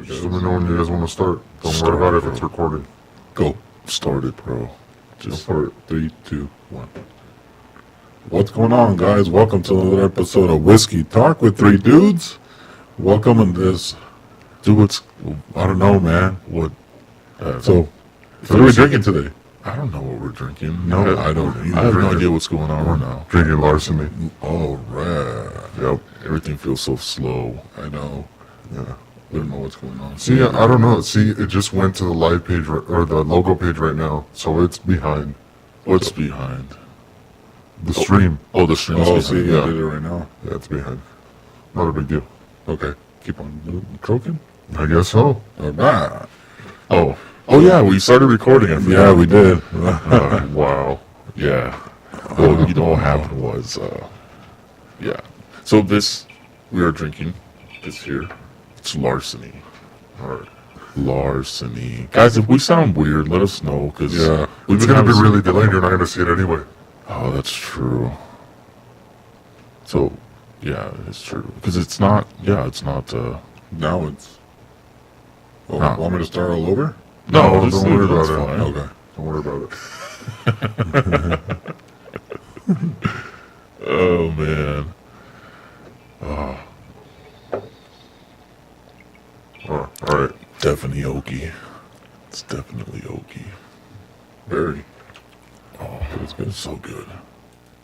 Just let me know when you guys want to start. Don't worry about it if it's recording. Go. Start it, bro. Just start. 3, 2, 1. What's going on, guys? Welcome to another episode of Whiskey Talk with Three Dudes. Welcome in this. Dude, what's... I don't know, man. What are we drinking today? I don't know what we're drinking. No, I don't either. I have no idea what's going on right now. Drinking Larceny. All right. Yep. Everything feels so slow. I know. Yeah. I don't know what's going on. See, I don't know. See, it just went to the live page, or the logo page right now, so it's behind. What's behind? The stream. Oh, the stream. Oh, Oh, see, see, yeah. I did it right now. Yeah, it's behind. Not a big deal. Okay. Keep on croaking. I guess so. All right. Oh yeah, we started recording. I forgot. Yeah, we did. Wow. Yeah. Well, you know what happened was, yeah. So we are drinking this here. It's Larceny. Alright. Larceny. Guys, if we sound weird, let us know, because Yeah. It's going to be really delayed. You're not going to see it anyway. Oh, that's true. So, yeah, it's true. Because it's not, now it's... Oh, Huh. want me to start all over? No, don't worry about it. fine. Okay. Don't worry about it. Oh, man. Oh, alright. Definitely oaky. It's definitely oaky. Very. Oh, it's good. So good.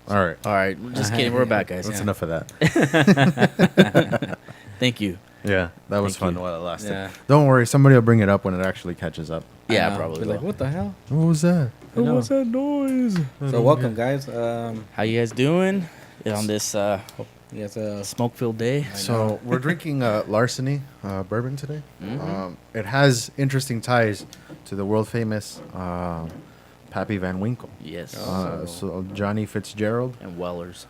All right. All right, just kidding. We're back, guys. That's Yeah. enough of that. Thank you. Yeah, that was Thank fun you. while it lasted. Yeah. Don't worry, somebody will bring it up when it actually catches up. Yeah, I know. probably. Be like, will. what the hell? What was that? I know. that noise? So welcome, guys. How you guys doing on this Yes, smoke-filled day? So we're drinking Larceny bourbon today. Mhm. It has interesting ties to the world famous Pappy Van Winkle. Yes. So Johnny Fitzgerald. And Wellers.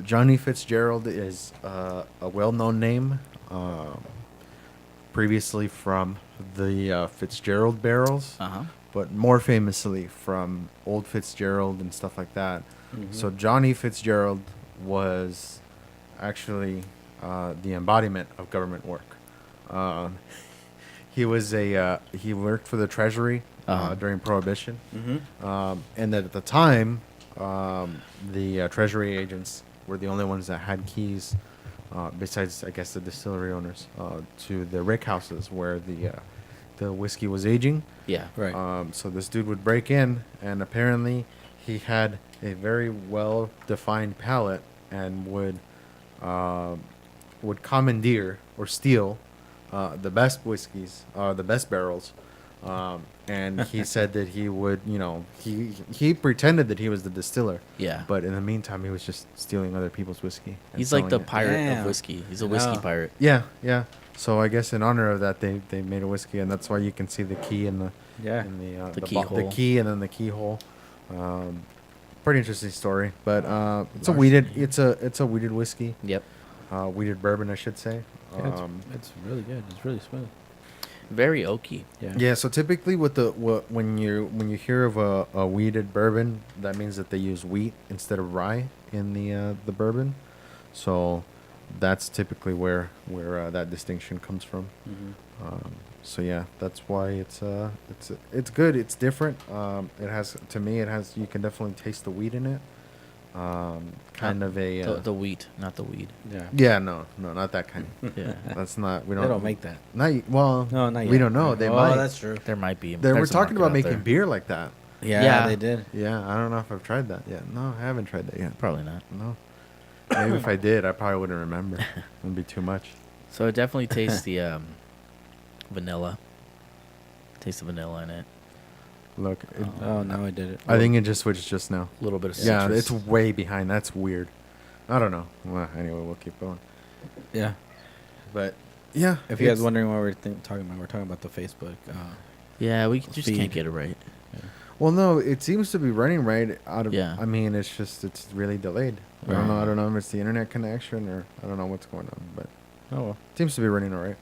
Johnny Fitzgerald is a well-known name, previously from the Fitzgerald barrels, Uh-huh. but more famously from Old Fitzgerald and stuff like that. So Johnny Fitzgerald was actually the embodiment of government work. He was he worked for the Treasury during Prohibition, and that at the time, the Treasury agents were the only ones that had keys, besides I guess the distillery owners, to the rick houses where the whiskey was aging. Yeah. right. So this dude would break in, and apparently he had a very well-defined palate and would commandeer or steal the best whiskeys, the best barrels. And he said that he would, he pretended that he was the distiller. Yeah. But in the meantime, he was just stealing other people's whiskey. and He's like the selling it. pirate Damn. of whiskey. He's a whiskey Yeah. pirate. Yeah, yeah. So I guess in honor of that, they made a whiskey, and that's why you can see the key in the Yeah. in the The the keyhole. key, and then the keyhole. Pretty interesting story, but it's a Larceny. it's a weeded whiskey, Yep. weeded bourbon, I should say. Yeah, it's really good. It's really smooth. Very oaky. Yeah. Yeah, so typically when you hear of a weeded bourbon, that means that they use wheat instead of rye in the bourbon. So that's typically where that distinction comes from. So yeah, that's why it's good. It's different. It has you can definitely taste the wheat in it. Kind of a The wheat, not the weed. Yeah. yeah, no, not that kind. Yeah. That's not we They don't don't make that. well, No, not yet. we don't know. They oh, might. that's true. There might be. They were there's a talking market about out making there. beer like that. Yeah, Yeah. they did. Yeah, I don't know if I've tried that yet. No, I haven't tried that yet. Probably not. No. Maybe if I did, I probably wouldn't remember. It'd be too much. So it definitely tastes the vanilla. Taste the vanilla in it. Look, Oh, now I did it. I think it just switched just now. A little bit of Yeah, citrus. it's way behind. That's weird. I don't know. Well, anyway, we'll keep going. Yeah. But yeah, If you guys it's- wondering what we're talking about, we're talking about the Facebook. Yeah, we just Feed. can't get it right. well, no, it seems to be running right out of. Yeah. I mean, it's really delayed. I Right. don't know. I don't know if it's the internet connection or I don't know what's going on, but Oh, well. it seems to be running all right.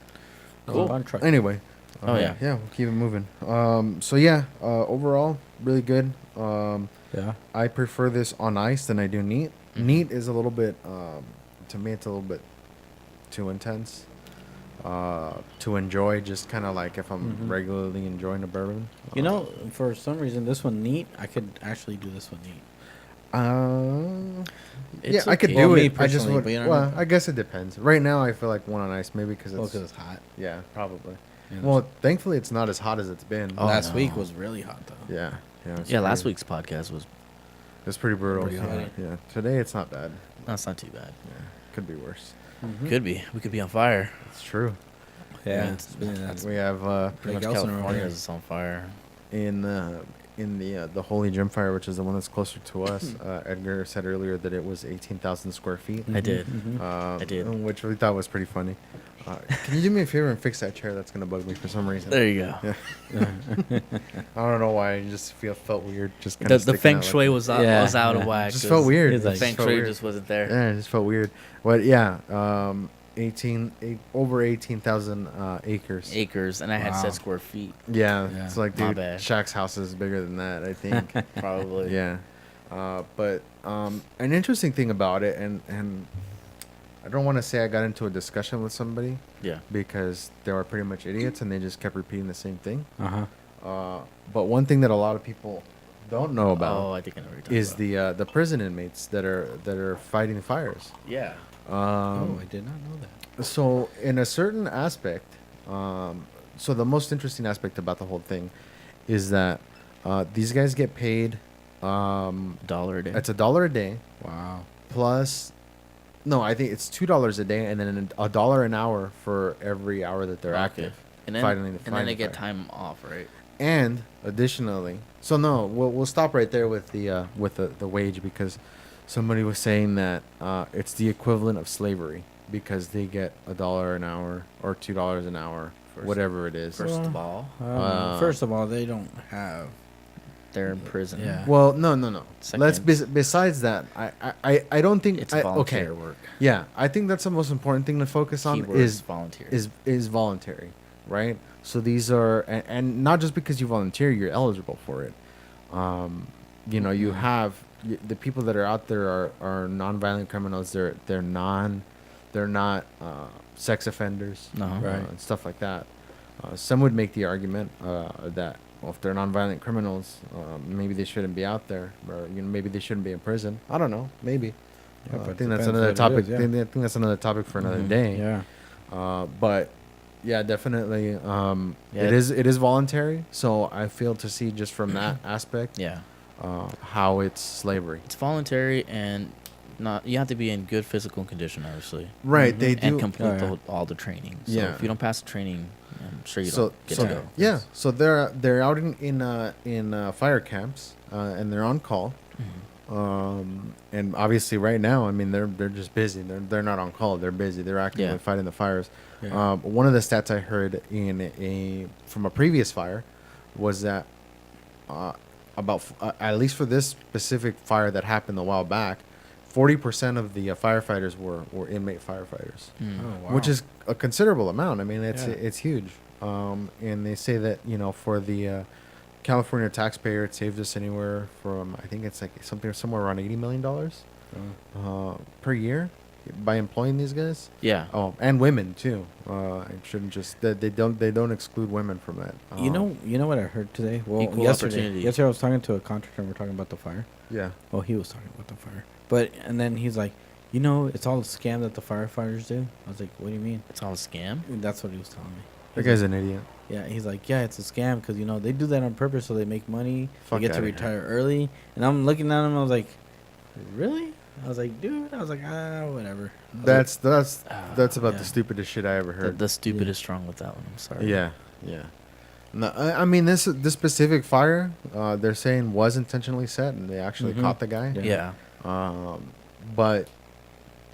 Cool. On track. Anyway. Oh, yeah. Yeah, we'll keep it moving. So yeah, overall, really good. Yeah. I prefer this on ice than I do neat. Mhm. Neat is a little bit, to me, it's a little bit too intense. to enjoy, just kind of like if I'm Mhm. regularly enjoying a bourbon. You know, for some reason, this one neat. I could actually do this one neat. Yeah, It's I could okay. do Well, me it. I just personally, would. but you know what I Well, mean? I guess it depends. Right now, I feel like one on ice, maybe because Well, it's. because it's hot. Yeah, probably. You know, Well, thankfully, it's not as hot as it's been. Oh, last no. week was really hot though. Yeah, yeah. It's Yeah, last pretty- week's podcast was. It's pretty brutal. Pretty yeah, hot. yeah. Today, it's not bad. That's not too bad. Yeah, could be worse. Mhm. Could be. We could be on fire. It's true. Yeah, Yeah, it's been that's We have Pretty Like much Elson around California here. is on fire. in the Holy Gym Fire, which is the one that's closer to us. Edgar said earlier that it was 18,000 square feet. I did. Mhm. I did. Which we thought was pretty funny. Can you do me a favor and fix that chair? That's gonna bug me for some reason. There you go. Yeah. I don't know why. I just felt weird. Just kind The feng shui was out, Yeah, was out yeah. of whack. Just felt weird. It's like- It Feng just felt shui weird. just wasn't there. Yeah, it just felt weird. But yeah, over 18,000 acres. Acres, and I had Wow. said square feet, Yeah, Yeah. it's like, My dude, bad. Shaq's house is bigger than that, I think. probably. Yeah. But an interesting thing about it, and I don't want to say I got into a discussion with somebody Yeah. because they were pretty much idiots and they just kept repeating the same thing. Uh-huh. But one thing that a lot of people don't know Oh, about I think I know what you're talking is about. the prison inmates that are fighting fires. Yeah. Oh, I did not know that. So in a certain aspect, so the most interesting aspect about the whole thing is that these guys get paid. $1 a day. It's $1 a day Wow. plus. No, I think it's $2 a day and then $1 an hour for every hour that they're Okay. active. And then, fighting and the then they get fire. time off, right? And additionally, so no, we'll stop right there with the wage because somebody was saying that it's the equivalent of slavery because they get $1 an hour or $2 an hour, First- whatever it is. First of Well, all, First of all, they don't have. they're in prison. Yeah. Well, no. Let's Second. besides that, I don't think It's okay. volunteer work. Yeah, I think that's the most important thing to focus on Keyword is volunteer. is voluntary, right? So these are and not just because you volunteer, you're eligible for it. You have the people that are out there are nonviolent criminals. They're not sex offenders, Uh-huh. Right. and stuff like that. Some would make the argument that well, if they're nonviolent criminals, maybe they shouldn't be out there, or maybe they shouldn't be in prison. I don't know, maybe. Yeah, I but think that's depends another what it topic. is, yeah. I think that's another topic for another Mhm. day. Yeah. But yeah, definitely. Yeah. It is voluntary. So I feel to see just from that aspect, Yeah. how it's slavery. It's voluntary and not. You have to be in good physical condition, obviously, Right. Mhm. They do. and complete Oh, yeah. all the training. So Yeah. if you don't pass the training, I'm sure you so don't get so to go. yeah. So they're out in fire camps and they're on call. And obviously right now, I mean, they're just busy. They're not on call. They're busy. They're actively Yeah. fighting the fires. Yeah. One of the stats I heard from a previous fire was that at least for this specific fire that happened a while back, 40% of the firefighters were inmate firefighters, Mm. Oh, wow. which is a considerable amount. I mean, Yeah. it's huge. And they say that for the California taxpayer, it saved us anywhere from I think it's like somewhere around $80 million per year by employing these guys. Yeah. Oh, and women too. It shouldn't just they don't exclude women from that. You know what I heard today? Well, Equal yesterday. opportunity. Yesterday I was talking to a contractor and we're talking about the fire. Yeah. Well, he was talking about the fire. But and then he's like, it's all a scam that the firefighters do. I was like, what do you mean? It's all a scam. And that's what he was telling me. That guy's an idiot. Yeah, he's like, yeah, it's a scam because they do that on purpose so they make money. Fuck They get to outta here. retire early. And I'm looking at him. I was like, really? I was like, dude. I was like, whatever. I was That's about yeah. the stupidest shit I ever The, heard. the stupid is strong with that one. I'm sorry. Yeah. No, I mean this specific fire, they're saying was intentionally set, and they actually Mhm. caught the guy. Yeah. Yeah. But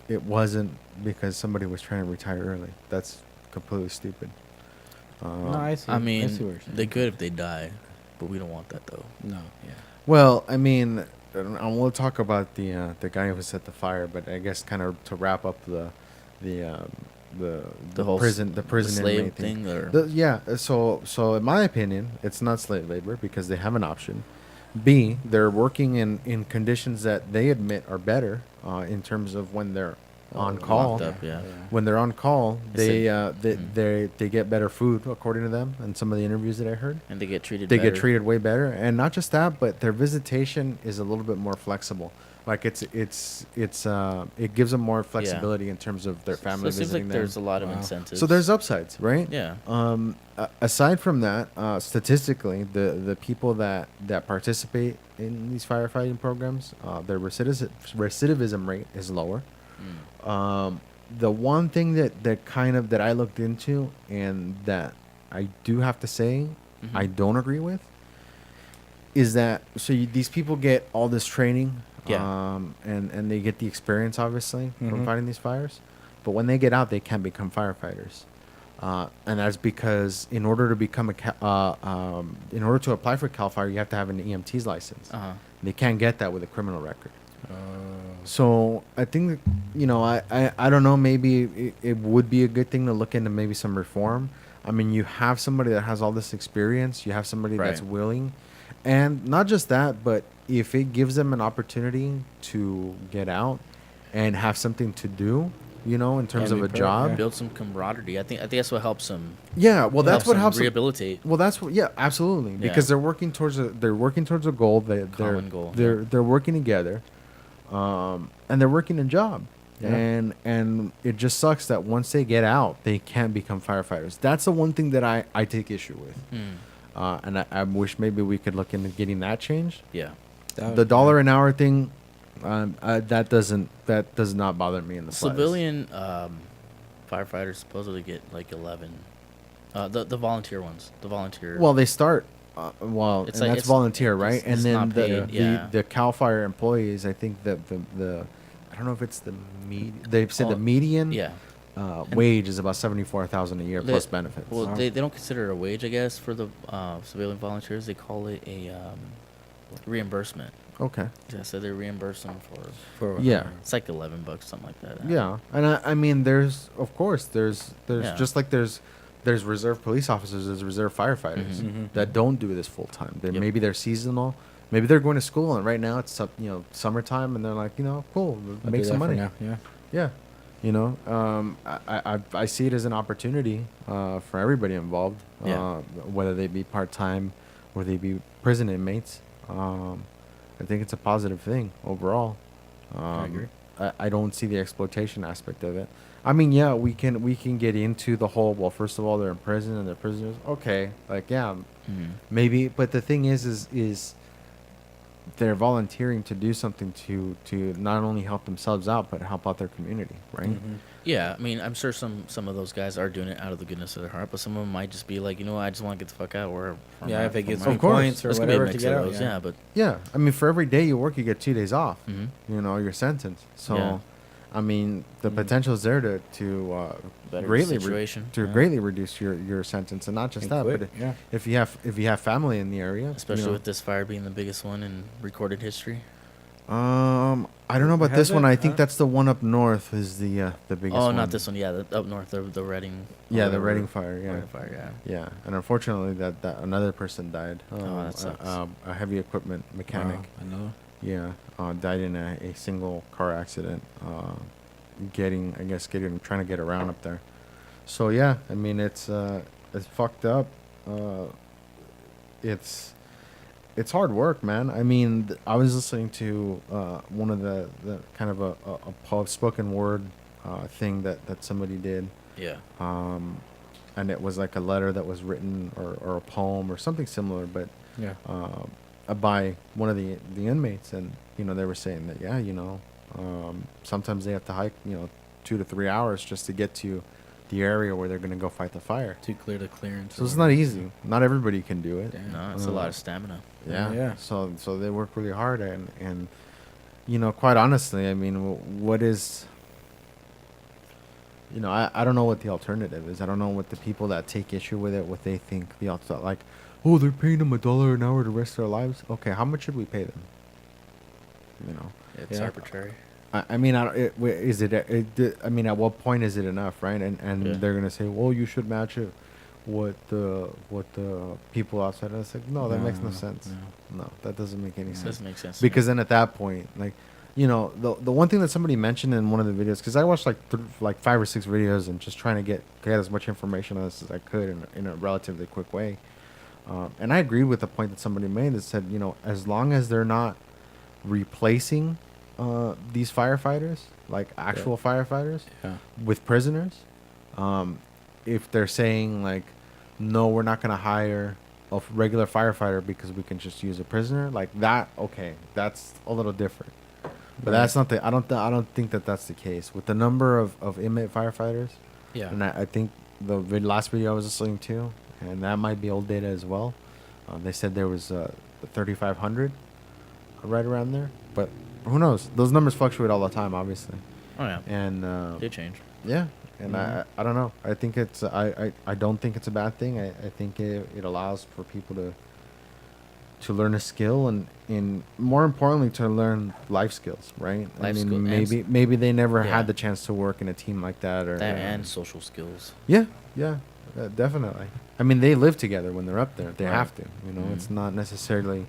it wasn't because somebody was trying to retire early. That's completely stupid. no, I see. I see mean, what you're saying. they're good if they die, but we don't want that though. No, yeah. Well, I mean, and we'll talk about the guy who set the fire, but I guess kind of to wrap up the whole prison slave inmate thing. or Yeah. So in my opinion, it's not slave labor because they have an option. B, they're working in conditions that they admit are better in terms of when they're on call. Locked up, yeah. When they're on call, They they get better food according to them and some of the interviews that I heard. And they get treated They better. get treated way better, and not just that, but their visitation is a little bit more flexible. Like it gives them more flexibility in terms of their So family it seems visiting like them. there's a lot of Wow. incentives. So there's upsides, right? Yeah. Aside from that, statistically, the people that participate in these firefighting programs, their recidivism rate is lower. The one thing that I looked into and that I do have to say Mhm. I don't agree with is that these people get all this training, Yeah. and they get the experience obviously from Mhm. fighting these fires, but when they get out, they can't become firefighters, and that's because in order to become in order to apply for Cal Fire, you have to have an EMT's license. Uh-huh. They can't get that with a criminal record. Oh. So I think I don't know, maybe it would be a good thing to look into maybe some reform. I mean, you have somebody that has all this experience, you have somebody that's Right. willing, and not just that, but if it gives them an opportunity to get out and have something to do, in terms Yeah, of a be perfect, job. yeah. Build some camaraderie. I think that's what helps them. Yeah, well, that's what helps them. rehabilitate. Well, that's what. Yeah, absolutely. Yeah. Because they're working towards a goal. Common goal, They're working together, and they're working a job. Yeah. And it just sucks that once they get out, they can't become firefighters. That's the one thing that I take issue with. And I wish maybe we could look into getting that changed. Yeah. The dollar an hour thing, that does not bother me in the slightest. Civilian firefighters supposedly get like 11. The volunteer ones. The volunteer. Well, they start. It's And like- that's it's- volunteer, right? it's- And it's then not paid, yeah. the Cal Fire employees, I think that the I don't know if it's they've said the median yeah. wage is about 74,000 a year They- plus benefits. Well, Wow. they don't consider it a wage, I guess, for the civilian volunteers. They call it a reimbursement. Okay. Yeah, so they reimburse them for. Yeah. It's like $11, something like that. Yeah, and I mean, there's Yeah. just like there's reserve police officers, there's reserve firefighters Mhm. Mhm. that don't do this full time. Yep. Maybe they're seasonal, maybe they're going to school, and right now it's summertime, and they're like, cool, I'll make do some that for money. now, yeah. Yeah, I see it as an opportunity for everybody involved, Yeah. whether they be part time or they be prison inmates. I think it's a positive thing overall. I agree. I don't see the exploitation aspect of it. I mean, yeah, we can get into the whole. Well, first of all, they're in prison and they're prisoners. Okay, like yeah, Mhm. maybe. But the thing is they're volunteering to do something to not only help themselves out but help out their community, right? Mhm. Yeah, I mean, I'm sure some of those guys are doing it out of the goodness of their heart, but some of them might just be like, I just want to get the fuck out. Where Yeah, if it gets Of me course. points or There's gonna be a whatever to mix get of out, those, yeah, but Yeah, I mean, for every day you work, you get 2 days off. mhm. Your sentence. So, Yeah. I mean, the Mhm. potential is there to Better greatly situation. to Yeah. greatly reduce your sentence, and not just And that, quick, but yeah. if you have family in the area, Especially with this fire being the biggest one in recorded history. I don't know about Has this one. it? I think that's the one up north is the biggest. Oh, one. not this one. Yeah, up north, the Reading. Yeah, the whatever. Reading fire. Yeah, Reading fire. Yeah. yeah, and unfortunately, that another person died. that sucks. A heavy equipment mechanic. Wow, I know. Yeah, died in a single car accident. Trying to get around up there. So yeah, I mean it's fucked up. It's hard work, man. I mean, I was listening to one of the kind of a spoken word thing that somebody did, Yeah. and it was like a letter that was written or a poem or something similar, but Yeah. by one of the inmates, and they were saying that sometimes they have to hike 2 to 3 hours just to get to the area where they're going to go fight the fire. Too clear to clearance. So it's not easy. Not everybody can do it. Yeah. No, it's a lot of stamina. Yeah. Yeah. So they work really hard, and quite honestly, I mean, what is I don't know what the alternative is. I don't know what the people that take issue with it, what they think the alternative, like, oh, they're paying them $1 an hour to rest their lives. Okay, how much should we pay them? It's Yeah. arbitrary. I mean, I mean, at what point is it enough, right? And Yeah. they're gonna say, well, you should match it what the people outside. And it's like, no, that makes no sense. No, that doesn't make any sense. Doesn't make sense. to Because me. then at that point, like, the one thing that somebody mentioned in one of the videos, because I watched like 5 or 6 videos and just trying to get as much information on this as I could in a relatively quick way. And I agreed with the point that somebody made that said, as long as they're not replacing these firefighters, like actual firefighters, Yeah. with prisoners, if they're saying like, no, we're not going to hire a regular firefighter because we can just use a prisoner, like that, okay, that's a little different. But that's not the. I don't think that that's the case with the number of inmate firefighters. Yeah. And I think the last video I was listening to, and that might be old data as well. They said there was 3,500, right around there. But who knows? Those numbers fluctuate all the time, obviously. Oh yeah, And they change. yeah, and I don't know. I think it's I don't think it's a bad thing. I think it allows for people to learn a skill and more importantly to learn life skills, right? Life skill- and maybe they never yeah. had the chance to work in a team like that or That and social skills. yeah, definitely. I mean, they live together when they're up there. They Right. have to. It's not necessarily.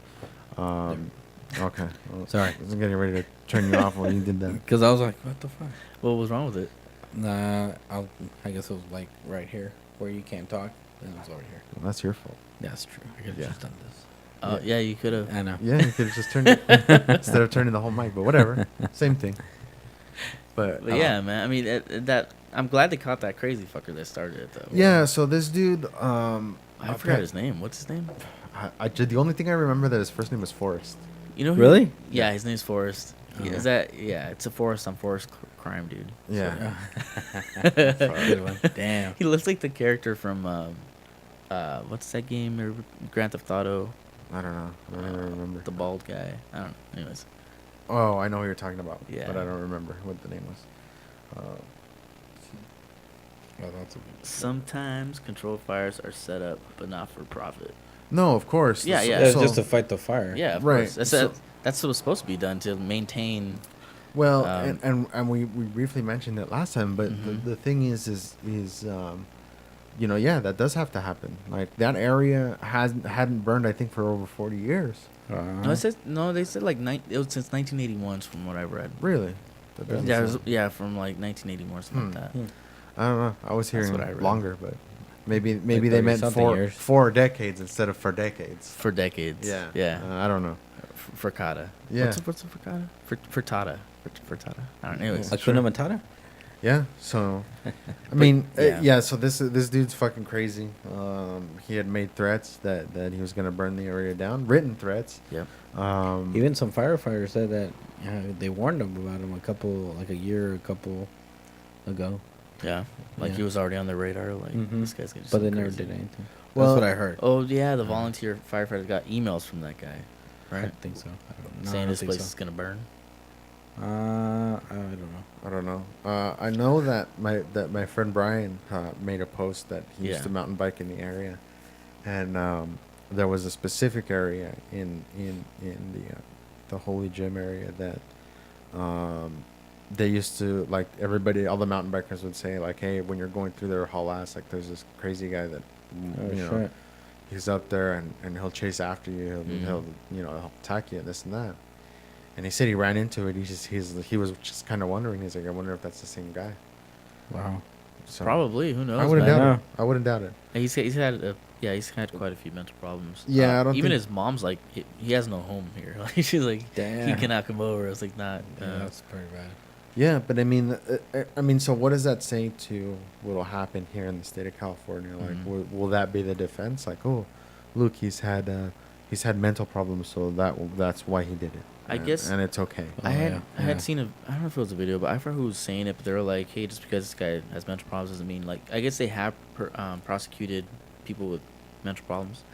Okay. Well, Sorry. I was getting ready to turn you off when you did that. Because I was like, what the fuck? What was wrong with it? Nah, I guess it was like right here where you can't talk. Then it was over here. Well, that's your fault. That's true. I could have Yeah. just done this. Yeah, you could have. I know. Yeah, you could have just turned it instead of turning the whole mic, but whatever. Same thing. But Yeah, man. I mean, that. I'm glad they caught that crazy fucker that started it though. Yeah. So this dude, I forgot his name. What's his name? the only thing I remember that his first name was Forrest. You know who- Really? Yeah, his name's Forrest. Oh. Is that? Yeah, it's a Forrest on Forrest crime, dude. Yeah. Good one. Damn. He looks like the character from what's that game or Grand Theft Auto? I don't know. I don't even remember. The bald guy. I don't know. Anyways, Oh, I know what you're talking about. Yeah. But I don't remember what the name was. Oh, that's a good sometimes controlled fires are set up, but not for profit. No, of course. Yeah, So- yeah. Yeah, so- just to fight the fire. Yeah, of Right, course. That's so- that's what was supposed to be done to maintain. Well, Um, and we briefly mentioned it last time, but Mhm. the thing is yeah, that does have to happen. Like that area hadn't burned, I think, for over 40 years. No, it says no. They said like it was since 1981, from what I read. Really? That doesn't Yeah, sound- from like 1981 something like that. Hmm. I don't know. I was That's hearing what I read. longer, but maybe they 30 meant something years. 4 decades instead of for decades. For decades. Yeah. I don't know. Frittata. Yeah. What's a frittata? Frittata. Frittata. I don't know. Anyways. Hakuna Matata? Yeah. So, I mean, yeah. yeah. So this dude's fucking crazy. He had made threats that he was gonna burn the area down. Written threats. Yep. Even some firefighters said that they warned them about him a year ago. Yeah. Like Yeah. he was already on the radar. Like Mhm. this guy's gonna. do But they something never crazy. did anything. Well- That's what I heard. Oh yeah, the volunteer firefighters got emails from that guy, I right? don't think so. Saying this place so. is gonna burn. I don't know. I don't know. I know that my friend Brian made a post that he used Yeah. to mountain bike in the area, and there was a specific area in the Holy Gym area that they used to, like, all the mountain bikers would say, like, hey, when you're going through there, haul ass, like there's this crazy guy that Oh, you know, shit. he's up there and he'll chase after you, Mhm. he'll he'll attack you, this and that. And he said he ran into it. He was just kind of wondering. He's like, I wonder if that's the same guy. Wow. So Probably. Who knows? I wouldn't man? doubt man. it. I wouldn't doubt it. He's had quite a few mental problems. Yeah, I don't even think- his mom's like he has no home here. Like she's like he Damn. cannot come over. It's like not. Yeah, that's pretty bad. Yeah, but I mean, so what does that say to what'll happen here in the state of California? Like, Mhm. will that be the defense? Like, oh, look, he's had mental problems, so that's why he did it. I guess- and it's okay. Oh, I had yeah. seen I don't know if it was a video, but I forgot who was saying it. But they were like, hey, just because this guy has mental problems doesn't mean like. I guess they have prosecuted people with mental problems.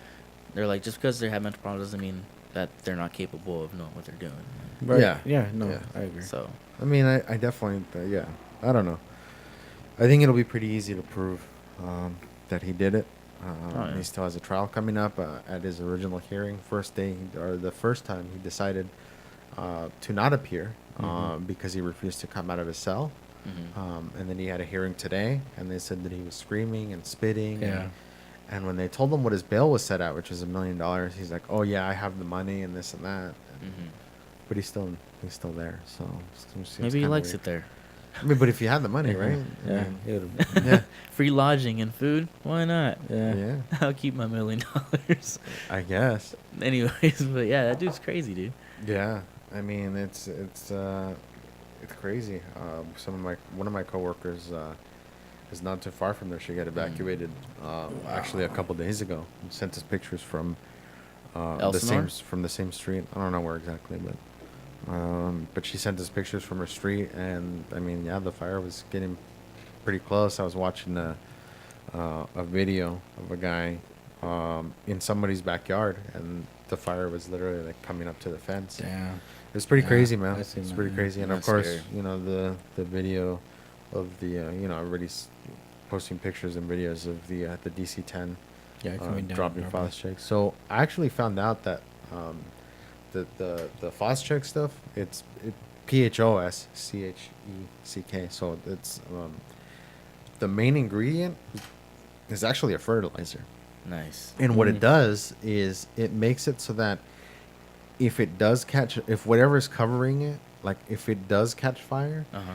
They're like, just because they have mental problems doesn't mean that they're not capable of knowing what they're doing. Right. Yeah. Yeah, no, Yeah. I agree. So I mean, I definitely, yeah. I don't know. I think it'll be pretty easy to prove that he did it. yeah. He still has a trial coming up at his original hearing. The first time he decided to not appear because he refused to come out of his cell. mhm. And then he had a hearing today, and they said that he was screaming and spitting. Yeah. And when they told him what his bail was set at, which was $1 million, he's like, "Oh yeah, I have the money and this and that." Mhm. but he's still there. So seems Maybe he kinda likes weird. it there. I mean, but if you had the money, right? I Yeah. mean, It would've- yeah, Free lodging and food. Why not? yeah. yeah. I'll keep my $1 million. I guess. Anyways, but yeah, that dude's crazy, dude. Yeah, I mean it's crazy. One of my coworkers is not too far from there. She got evacuated actually a couple days ago. Sent us pictures from Elsinore? from the same street. I don't know where exactly, but she sent us pictures from her street, and I mean, yeah, the fire was getting pretty close. I was watching a video of a guy in somebody's backyard, and the fire was literally like coming up to the fence. Damn. It was pretty Yeah, crazy, man. I It's seen that, pretty yeah. crazy, and of That's course, scary. you know the video of the everybody's posting pictures and videos of the DC-10 Yeah, coming down. dropping North. phos checks. So I actually found out that the phos check stuff, it's PHOSCHECK. So it's the main ingredient is actually a fertilizer. Nice. And what Mm. it does is it makes it so that if whatever is covering it, like if it does catch fire, Uh-huh.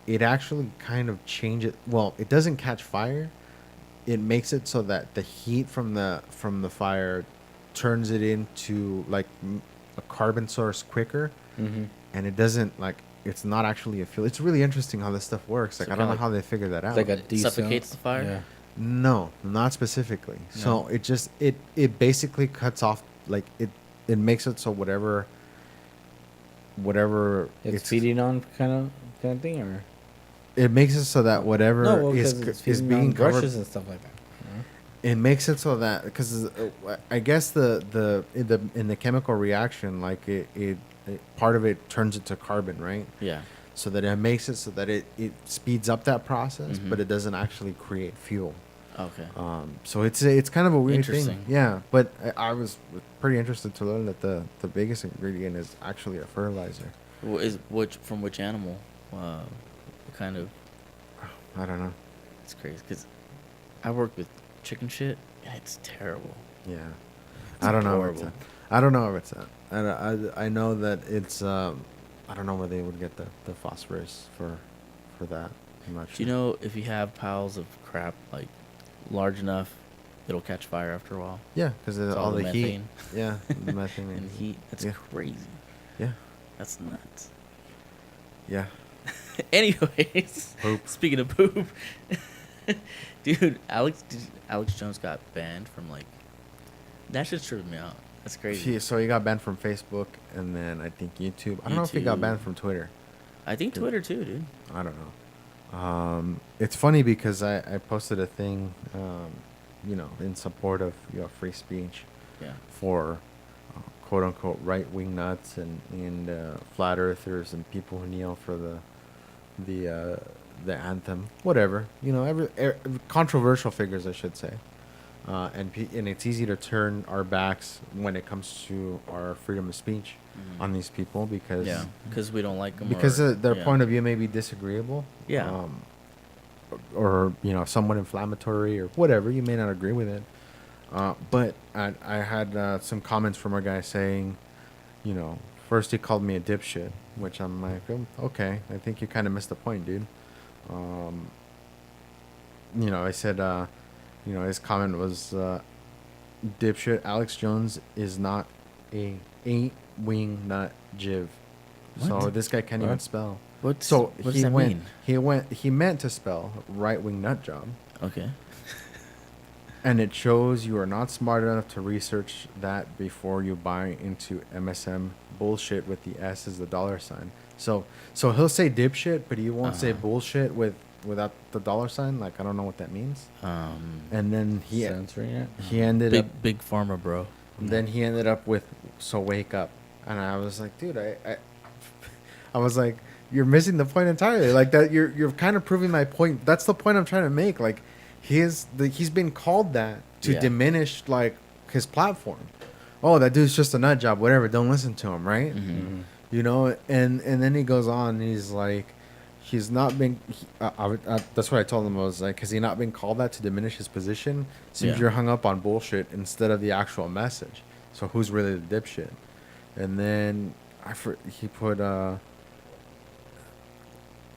it actually kind of changes. Well, it doesn't catch fire. It makes it so that the heat from the fire turns it into like a carbon source quicker, Mm-hmm. and it doesn't like it's not actually a fuel. It's really interesting how this stuff works. Like So I don't know kinda how they figured that out. It's like a It diesel. suffocates the fire? Yeah. No, not specifically. So No. it just it basically cuts off like it makes it so whatever It's feeding on kind of thing, or it makes it so that whatever no? Well, is 'cause it's is feeding being on covered, brushes and stuff like that. it makes it so that because I guess in the chemical reaction, like it part of it turns it to carbon, right? Yeah. So that it makes it so that it speeds up that process, Mhm. but it doesn't actually create fuel. Okay. So it's kind of a weird thing. Interesting. Yeah, but I was pretty interested to learn that the biggest ingredient is actually a fertilizer. From which animal? What kind of? I don't know. It's crazy because I work with chicken shit and it's terrible. Yeah, It's I don't know. If it's horrible. that. I don't know if it's that. I know that it's. I don't know where they would get the phosphorus for that. I'm not sure. Do you know if you have piles of crap like large enough, it'll catch fire after a while? Yeah, because It's all the heat. methane Yeah, the methane and heat. That's Yeah. crazy. Yeah, That's nuts. yeah. Anyways, Poop. speaking of poop, dude, Alex Jones got banned from like that shit tripped me out. That's crazy. So he got banned from Facebook, and then I think YouTube. I don't know if he got YouTube. banned from Twitter. I think Twitter too, dude. I don't know. It's funny because I posted a thing, in support of free speech Yeah. for quote unquote right wing nuts and flat earthers and people who kneel for the anthem, whatever. Controversial figures, I should say. And it's easy to turn our backs when it comes to our freedom of speech Mhm. on these people because Yeah, because we don't like them. their point of view may be disagreeable. Yeah. Or somewhat inflammatory or whatever. You may not agree with it. But I had some comments from a guy saying, first he called me a dipshit, which I'm like, okay, I think you kind of missed the point, dude. I said, his comment was, dipshit, Alex Jones is not a 8-wing nut jiv. So What? this guy can't even What? spell. What So does he that went. mean? He meant to spell right wing nut job, Okay. and it shows you are not smart enough to research that before you buy into MSM bullshit with the S as the dollar sign. So he'll say dipshit, but he won't say Uh-huh. bullshit without the dollar sign. Like I don't know what that means. And then Censoring it. he ended up. Big pharma, bro. Then he ended up with "So wake up," and I was like, dude, I was like, you're missing the point entirely. Like that, you're kind of proving my point. That's the point I'm trying to make. Like, he's been called that to Yeah. diminish like his platform. Oh, that dude's just a nut job. Whatever. Don't listen to him, right? Mhm. And then he goes on. And he's like, he's not been. That's what I told him. I was like, has he not been called that to diminish his position? Seems Yeah. you're hung up on bullshit instead of the actual message. So who's really the dipshit? And then he put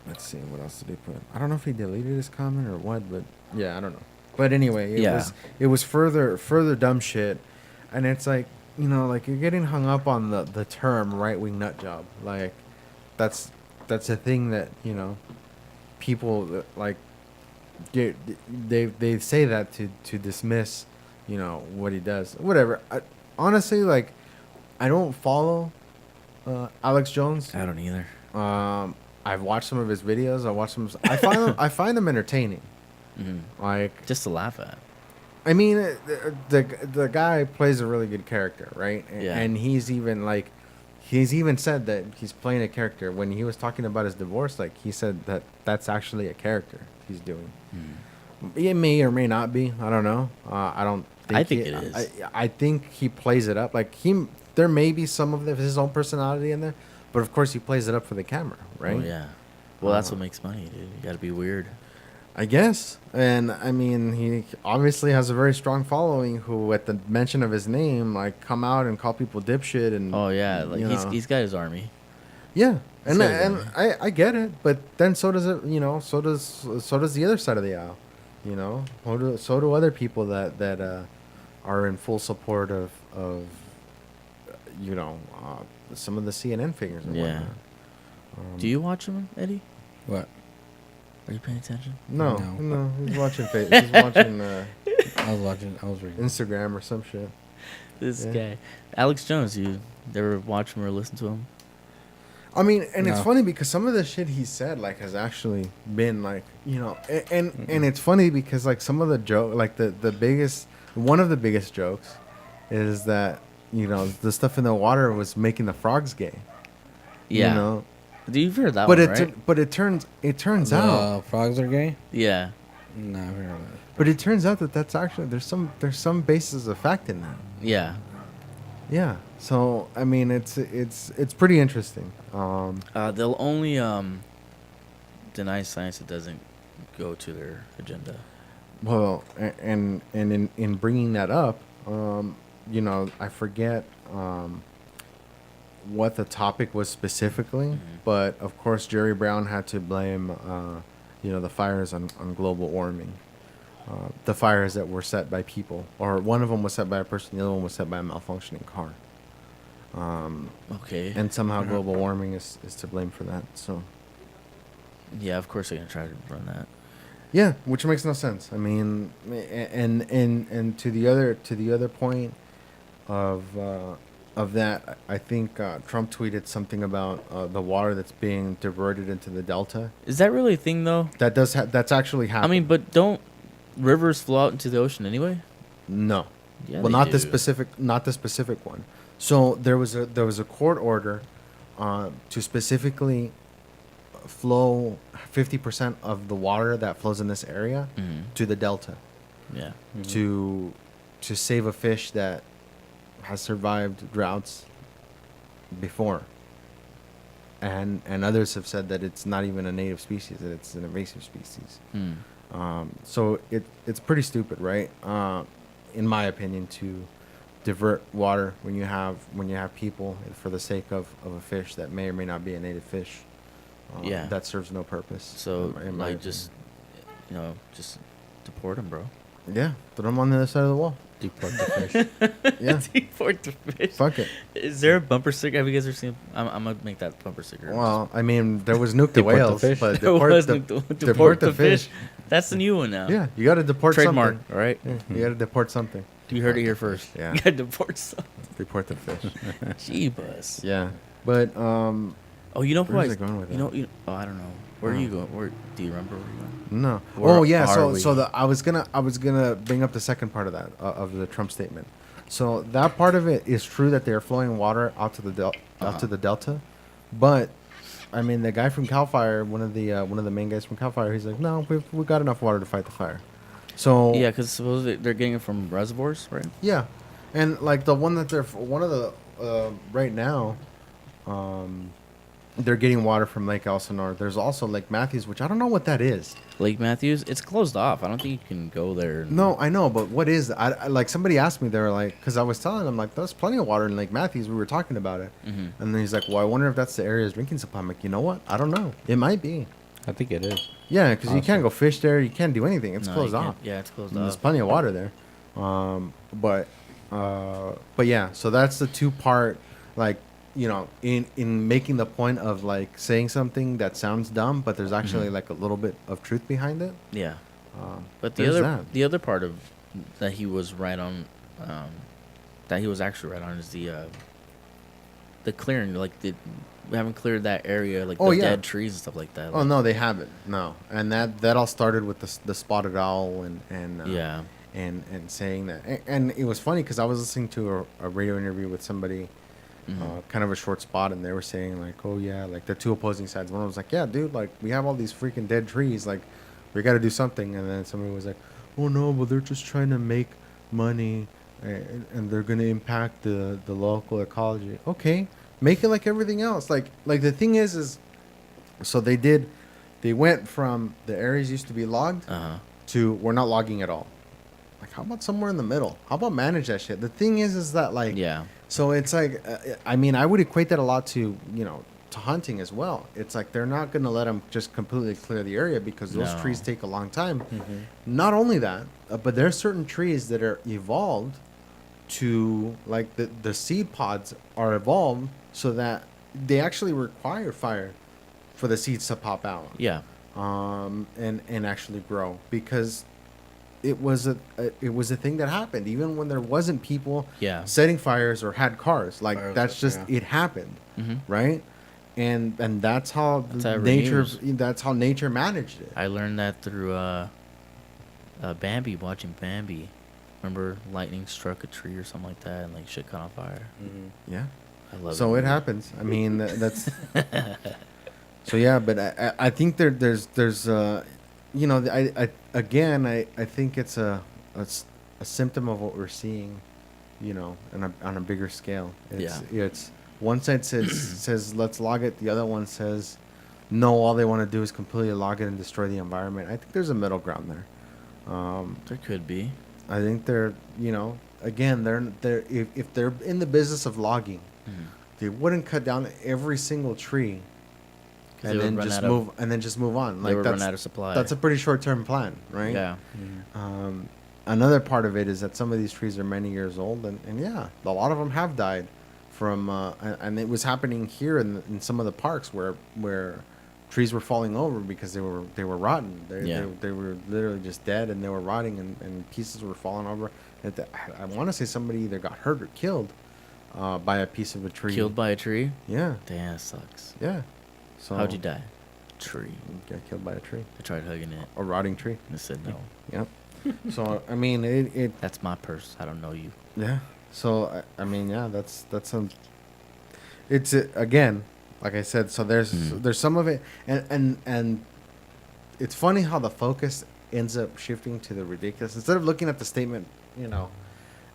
let's see, what else did he put? I don't know if he deleted his comment or what, but yeah, I don't know. But anyway, it was further dumb shit, and it's like, you know, like you're getting hung up on the term right wing nut job. Like that's a thing that, you know, people like they say that to dismiss, you know, what he does. Whatever. Honestly, like, I don't follow Alex Jones. I don't either. I've watched some of his videos. I find them entertaining. Mm-hmm. Like, Just to laugh at. I mean, the guy plays a really good character, right? Yeah. And he's even said that he's playing a character. When he was talking about his divorce, like, he said that that's actually a character he's doing. It may or may not be. I don't know. I don't. I think it is. I think he plays it up. Like, there may be some of his own personality in there, but of course he plays it up for the camera, right? Oh, yeah. Well, that's what makes money, dude. You gotta be weird. I guess. And I mean, he obviously has a very strong following who, at the mention of his name, like, come out and call people dipshit. And Oh yeah, like you know. he's got his army. Yeah, and It's I get it, but then so does it. You know, so does the other side of the aisle. You know, so do other people that are in full support of you know, some of the CNN figures. And Yeah. whatnot. Do you watch him, Eddie? What? Are you paying attention? No, No. no, he's watching. He's watching I was reading. Instagram or some shit. This Yeah. guy, Alex Jones. You ever watch him or listen to him? I mean, and it's No. funny because some of the shit he said, like, has actually been, like, you know, and it's funny because, like, some of the joke, like, one of the biggest jokes is that, you know, the stuff in the water was making the frogs gay. Yeah. You know, Do you heard that but one, it right? but it turns out, Frogs are gay? Yeah. No, I've heard of that. but it turns out that that's actually there's some basis of fact in that. Yeah. Yeah. So I mean, it's pretty interesting. They'll only deny science that doesn't go to their agenda. Well, and in bringing that up, you know, I forget what the topic was specifically, but of course Jerry Brown had to blame, you know, the fires on global warming. The fires that were set by people, or one of them was set by a person, the other one was set by a malfunctioning car. Okay. And somehow global warming is to blame for that. So yeah, of course they're gonna try to run that. yeah, which makes no sense. I mean, and to the other point of that, I think Trump tweeted something about the water that's being diverted into the delta. Is that really a thing though? That's actually I happening. mean, but don't rivers flow out into the ocean anyway? No. Yeah. Well, they not the do. specific one. So there was a court order to specifically flow 50% of the water that flows in this area to the delta Yeah. to save a fish that has survived droughts before. And others have said that it's not even a native species, that it's an invasive species. So it's pretty stupid, right? In my opinion, to divert water when you have people for the sake of a fish that may or may not be a native fish. Yeah. That serves no purpose. So in my like opinion. just deport them, bro. Yeah, throw them on the other side of the wall. Deport the fish. Yeah, Deport the fish. fuck it. Is there a bumper sticker? Have you guys ever seen? I'm gonna make that bumper sticker. Well, I mean, there was nuke the Deport the whales, fish. but There deport was the, deport the fish. That's the new one now. Yeah, you got to deport Trademark. something. All right. Yeah, you got to deport something. You heard it here first. Yeah. You gotta deport something. Deport the fish. Jeebus. Yeah, but Oh, you know who Where's I? it going with You that? know. Oh, I don't know. Where are you going? Where do you remember where you went? no. Where Oh yeah. are So we? I was gonna bring up the second part of that of the Trump statement. So that part of it is true that they're flowing water out to the out to the delta, but I mean the guy from Cal Fire, one of the main guys from Cal Fire, he's like, no, we've got enough water to fight the fire. So Yeah, because supposedly they're getting it from reservoirs, right? yeah, and like the one that they're one of the right now, they're getting water from Lake Elsinore. There's also Lake Matthews, which I don't know what that is. Lake Matthews, it's closed off. I don't think you can go there. No, I know, but what is? I like somebody asked me. They were like, because I was telling them like, there's plenty of water in Lake Matthews. We were talking about it, Mhm. and then he's like, well, I wonder if that's the area's drinking supply. I'm like, you know what? I don't know. It might be. I think it is. Yeah, because you Awesome. can't go fish there. You can't do anything. It's No, closed you can't- off. Yeah, it's closed And there's off. plenty of water there. But yeah, so that's the two-part, like, you know, in making the point of like saying something that sounds dumb, but there's actually like a little bit of truth behind it. Yeah. But there's the that. other part of that he was right on, that he was actually right on is the clearing. Like we haven't cleared that area, like Oh, the yeah. dead trees and stuff like that. Oh Like, no, they haven't. No, and that all started with the spotted owl and Yeah. and saying that, and it was funny because I was listening to a radio interview with somebody, kind of a short spot, and they were saying like, oh yeah, like the two opposing sides. One was like, yeah, dude, like we have all these freaking dead trees, like we got to do something, and then somebody was like, oh no, but they're just trying to make money, and they're gonna impact the local ecology. Okay, make it like everything else. Like the thing is, so they went from the areas used to be logged to we're not logging at all. Like, how about somewhere in the middle? How about manage that shit? The thing is that like, Yeah. so it's like, I mean, I would equate that a lot to, you know, to hunting as well. It's like they're not going to let them just completely clear the area because those No. trees take a long time. Not only that, but there are certain trees that are evolved to, like, the seed pods are evolved so that they actually require fire for the seeds to pop out. Yeah. And actually grow, because it was a thing that happened even when there wasn't people Yeah. setting fires or had cars. Like Fires, that's just yeah. it happened, Mhm. right? And that's how That's how it nature renews. that's how nature managed it. I learned that through Bambi, watching Bambi. Remember, lightning struck a tree or something like that, and like shit caught on fire. Yeah. I love So it. it happens. I mean, that's. So yeah, but I think there's you know, I think it's a symptom of what we're seeing, you know, on a bigger scale. It's one side says let's log it, the other one says no, all they want to do is completely log it and destroy the environment. I think there's a middle ground there. There could be. I think they're, you know, again, they're if they're in the business of logging, they wouldn't cut down every single tree 'Cause and they would then run just out of- move on. They Like would that's run out of supply. that's a pretty short-term plan, right? Yeah. Another part of it is that some of these trees are many years old, and yeah, a lot of them have died from, and it was happening here in some of the parks where trees were falling over because they were rotten. They were literally just dead, and they were rotting, and pieces were falling over. I want to say somebody either got hurt or killed by a piece of a tree. Killed by a tree? Yeah, Damn, that sucks. yeah. So How'd you die? Tree. Got killed by a tree, I tried hugging it. a rotting tree. And it said no. Yep. So I mean, it That's my purse. I don't know you. yeah. So I mean, yeah, that's some. It's again, like I said. So there's some of it, and it's funny how the focus ends up shifting to the ridiculous instead of looking at the statement, you know,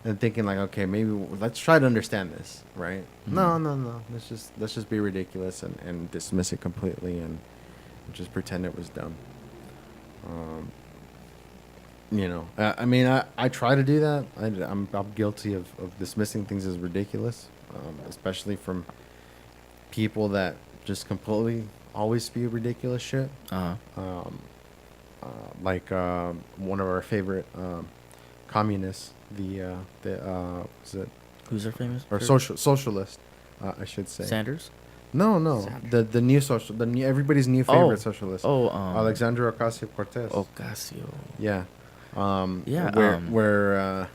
and thinking like, okay, maybe let's try to understand this, right? No. Let's just be ridiculous and dismiss it completely and just pretend it was dumb. You know, I mean, I try to do that. I'm guilty of dismissing things as ridiculous, especially from people that just completely always spew ridiculous shit. Like one of our favorite communists, was it Who's our famous? or person? socialist, I should say. Sanders? No, Sanders. the new everybody's new favorite socialist. Oh, Alexandria Ocasio-Cortez. Ocasio. Yeah. Yeah, Where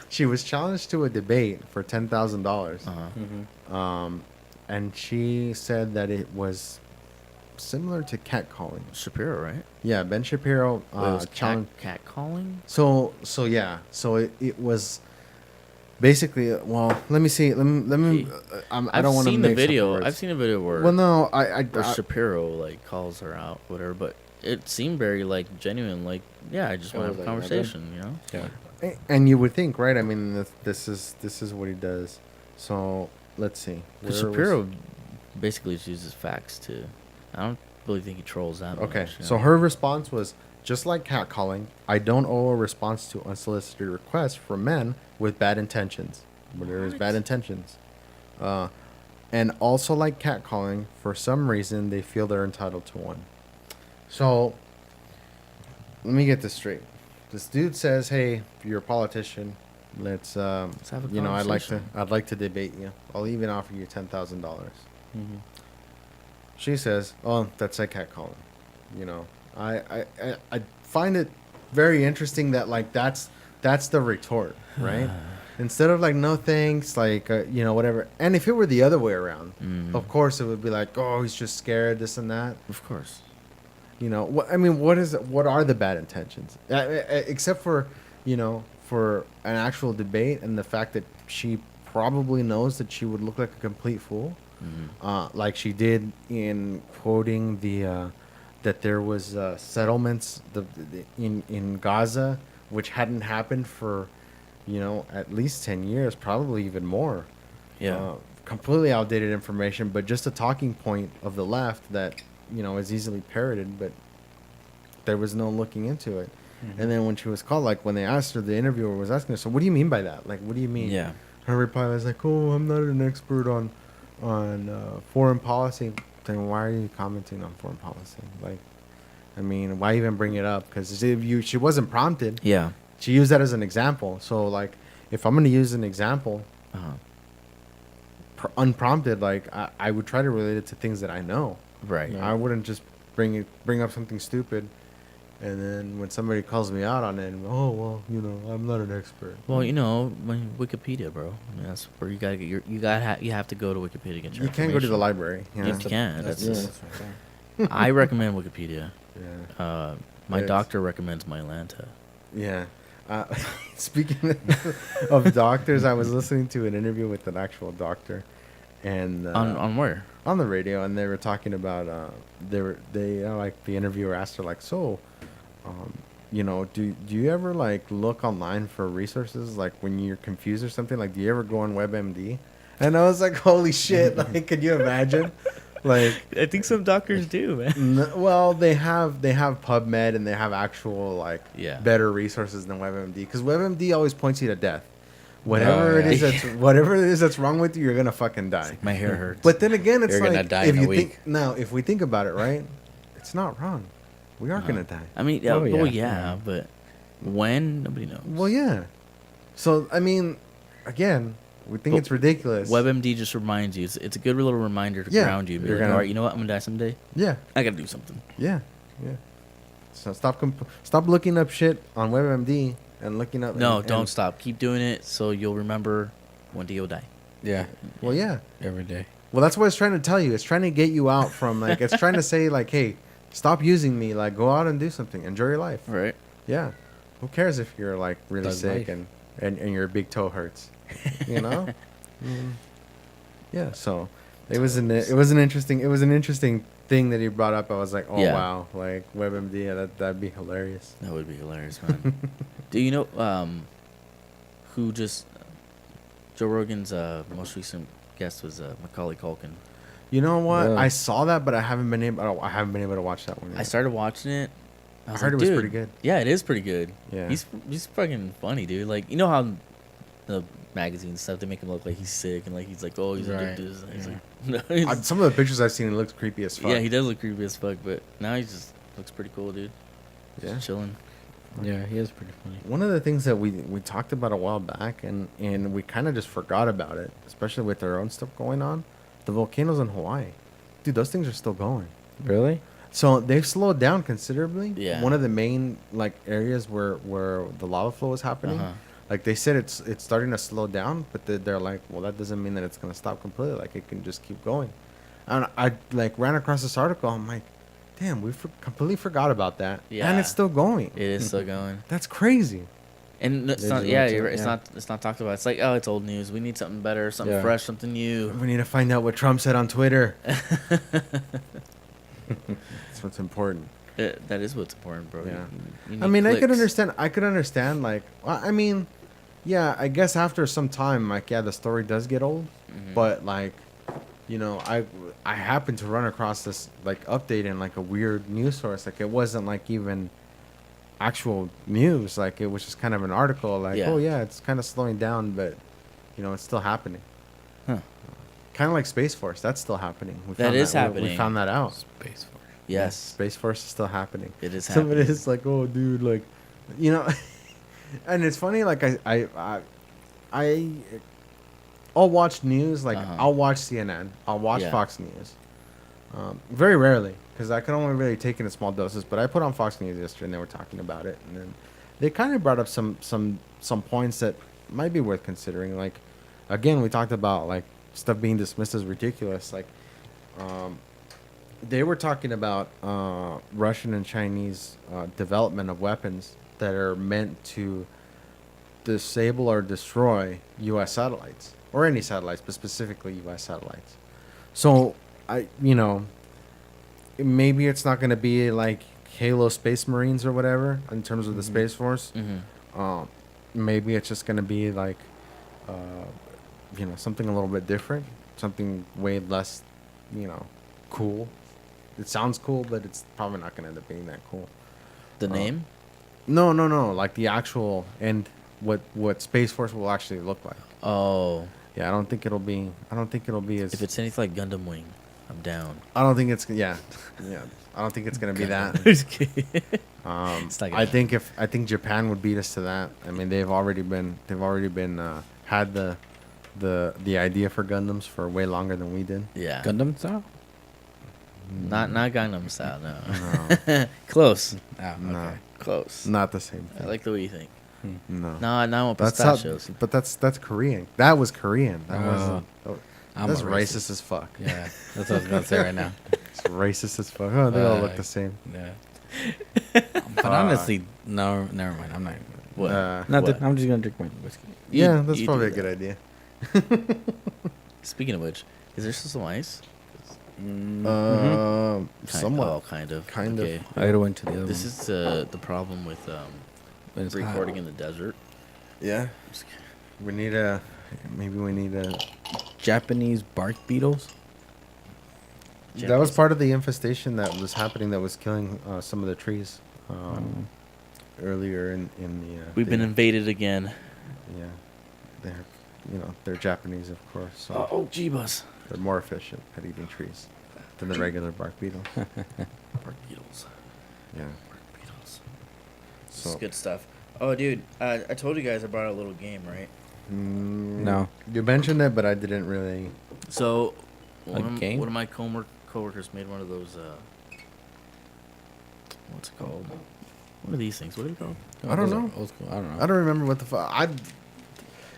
she was challenged to a debate for $10,000. And she said that it was similar to catcalling. Shapiro, right? Yeah, Ben Shapiro Wait, it was challenged. cat calling? So yeah. So it was basically. Well, let me see. Let me. I don't want to seen make the video. words. I've seen a video where Well, no, where Shapiro like calls her out, whatever. But it seemed very like genuine. Like, yeah, I just want to have a conversation. You know? Yeah. and you would think, right? I mean, this is what he does. So let's see. Because Where was- Shapiro basically just uses facts to. I don't really think he trolls that Okay, much. so her response was, just like catcalling, I don't owe a response to unsolicited requests from men with bad intentions. Where there is bad intentions. And also like catcalling, for some reason, they feel they're entitled to one. So, let me get this straight. This dude says, hey, if you're a politician, let's have a you know, conversation. I'd like to debate you. I'll even offer you $10,000. Mm-hmm. She says, "Oh, that's like catcalling." You know, I find it very interesting that like that's the retort, right? Instead of like no thanks, like you know, whatever. And if it were the other way around, of course it would be like, oh, he's just scared, this and that. Of course. You know, what I mean, what are the bad intentions? Except for, you know, for an actual debate and the fact that she probably knows that she would look like a complete fool. Like she did in quoting the that there was settlements in Gaza which hadn't happened for, you know, at least 10 years, probably even more. Yeah. Completely outdated information, but just a talking point of the left that, you know, is easily parroted, but there was no looking into it. And then when she was called, like when they asked her, the interviewer was asking her, so what do you mean by that? Like, what do you mean? Yeah. Her reply was like, oh, I'm not an expert on foreign policy. Then why are you commenting on foreign policy? Like, I mean, why even bring it up? Because she wasn't prompted. Yeah. She used that as an example. So like, if I'm gonna use an example, unprompted, like I would try to relate it to things that I know. Right. I wouldn't just bring up something stupid, and then when somebody calls me out on it, oh well, you know, I'm not an expert. Well, you know, when Wikipedia, bro. I mean, that's where you gotta get your. You have to go to Wikipedia to get your. You can't go to the information. library. You can. That's yeah. just. I recommend Wikipedia. Yeah. My Yes. doctor recommends Mylanta. Yeah. Speaking of doctors, I was listening to an interview with an actual doctor, and On where? on the radio, and they were talking about like the interviewer asked her like, so, you know, do you ever like look online for resources like when you're confused or something? Like, do you ever go on WebMD? And I was like, holy shit! Like, could you imagine? Like, I think some doctors do, man. well, they have PubMed and they have actual like Yeah. better resources than WebMD, because WebMD always points you to death. Whatever Oh, it is that's wrong with you, you're gonna fucking die. My hair hurts. But then again, it's You're like gonna die if in a you week. think now, if we think about it, right, it's not wrong. We are gonna die. I mean, yeah, Oh, well, yeah. yeah, but when nobody knows. Well, yeah. So I mean, again, we think But it's ridiculous. WebMD just reminds you. It's a good little reminder to Yeah, ground you. Be you're like, gonna- all right, you know what? I'm gonna die someday. Yeah, I gotta do something. yeah. So stop looking up shit on WebMD and looking up. No, and- don't and- stop. Keep doing it so you'll remember one day you'll die. Yeah, Well, yeah. every day. Well, that's what it's trying to tell you. It's trying to get you out from like. It's trying to say like, hey, stop using me. Like, go out and do something. Enjoy your life. Right. Yeah. Who cares if you're like really Thug sick life. and your big toe hurts? You know. Yeah. So it was an interesting thing that he brought up. I was like, oh Yeah. wow, like WebMD. Yeah, that'd be hilarious. That would be hilarious, man. Do you know who just Joe Rogan's most recent guest was Macaulay Culkin? You know what? Really? I saw that, but I haven't been able to watch that one. Yet. I started watching it. I was heard like, it was "Dude, pretty good. Yeah, it is pretty good. Yeah. He's fucking funny, dude. Like, you know how the magazine stuff they make him look like he's sick and like he's like, oh, he's Right, addicted. He's yeah. like, no, he's, Some of the pictures I've seen, it looks creepy as fuck. yeah, he does look creepy as fuck, but now he just looks pretty cool, dude. Yeah. Just chilling. Yeah, he is pretty funny. One of the things that we talked about a while back, and we kind of just forgot about it, especially with their own stuff going on, the volcanoes in Hawaii. Dude, those things are still going. Really? So they've slowed down considerably. Yeah. One of the main like areas where the lava flow is happening, like they said it's starting to slow down, but they're like, well, that doesn't mean that it's gonna stop completely. Like it can just keep going. And I like ran across this article. I'm like, damn, we completely forgot about that. Yeah. And it's still going. It is still going. That's crazy. And it's They not, just yeah, want to- you're right, it's yeah. not talked about. It's like, oh, it's old news. We need something better, something Yeah. fresh, something new. We need to find out what Trump said on Twitter. That's what's important. That is what's important, bro. Yeah. You I need mean, I could clicks. understand. Like, well, I mean, yeah, I guess after some time, like, yeah, the story does get old, Mhm. but like, I happened to run across this like update in like a weird news source. Like it wasn't like even actual news. Like it was just kind of an article. Like, Yeah. oh yeah, it's kind of slowing down, but it's still happening. Huh. Kind of like Space Force. That's still happening. That is We happening. found that out. Space Force. Yes, Space Force is still happening. it is Somebody happening. is like, oh, dude, like, and it's funny. Like I'll watch news. Like Uh-huh. I'll watch CNN. I'll watch Yeah. Fox News. Very rarely, because I can only really take it in small doses. But I put on Fox News yesterday, and they were talking about it, and then they kind of brought up some points that might be worth considering. Like, again, we talked about like stuff being dismissed as ridiculous. Like, they were talking about Russian and Chinese development of weapons that are meant to disable or destroy U.S. satellites or any satellites, but specifically U.S. satellites. So maybe it's not going to be like Halo Space Marines or whatever in terms of the Space Force. Mm-hmm. Maybe it's just going to be like, something a little bit different, something way less, cool. It sounds cool, but it's probably not going to end up being that cool. The name? No. Like the actual and what Space Force will actually look like. Oh, Yeah, I don't think it'll be as. if it's anything like Gundam Wing, I'm down. I don't think it's yeah. I don't don't think it's gonna be that. Just kidding. It's not I gonna think Japan would beat us to that. I mean, they've already been had the idea for Gundams for way longer than we did. Yeah. Gundam style? Not Gangnam style. No. Close. Oh, No. okay. Close. Not the same I thing. like the way you think. No. No, now I want That's how, pistachios. but that's Korean. That was Korean. That wasn't. I'm That's a racist as fuck. Yeah, that's what I was gonna say right now. It's racist as fuck. Oh, they all look Uh, the same. Yeah. But honestly, no, never mind. I'm not. What? Nothing. What? I'm just gonna drink my whiskey. Yeah, that's you probably a do good that. idea. Speaking of which, is there still some ice? Somewhat. Kind of. Kind of. okay. I gotta went to the other This one. is the problem with When it's hot. recording in the desert. Yeah. We need a. Maybe we need a. Japanese bark beetles. That was part of the infestation that was happening. That was killing some of the trees earlier in the. We've been the- invaded again. Yeah, they're Japanese, of course. So Oh, Jeebus. they're more efficient at eating trees than the regular bark beetle. Bark beetles. Yeah. Bark beetles. This So is good stuff. Oh, dude, I told you guys I brought a little game, right? No. You mentioned it, but I didn't really. So, game? one of my coworkers made one of those. What's it called? What are these things? What are they called? I don't those are know. Old school. I don't know. I don't remember what the fuck. I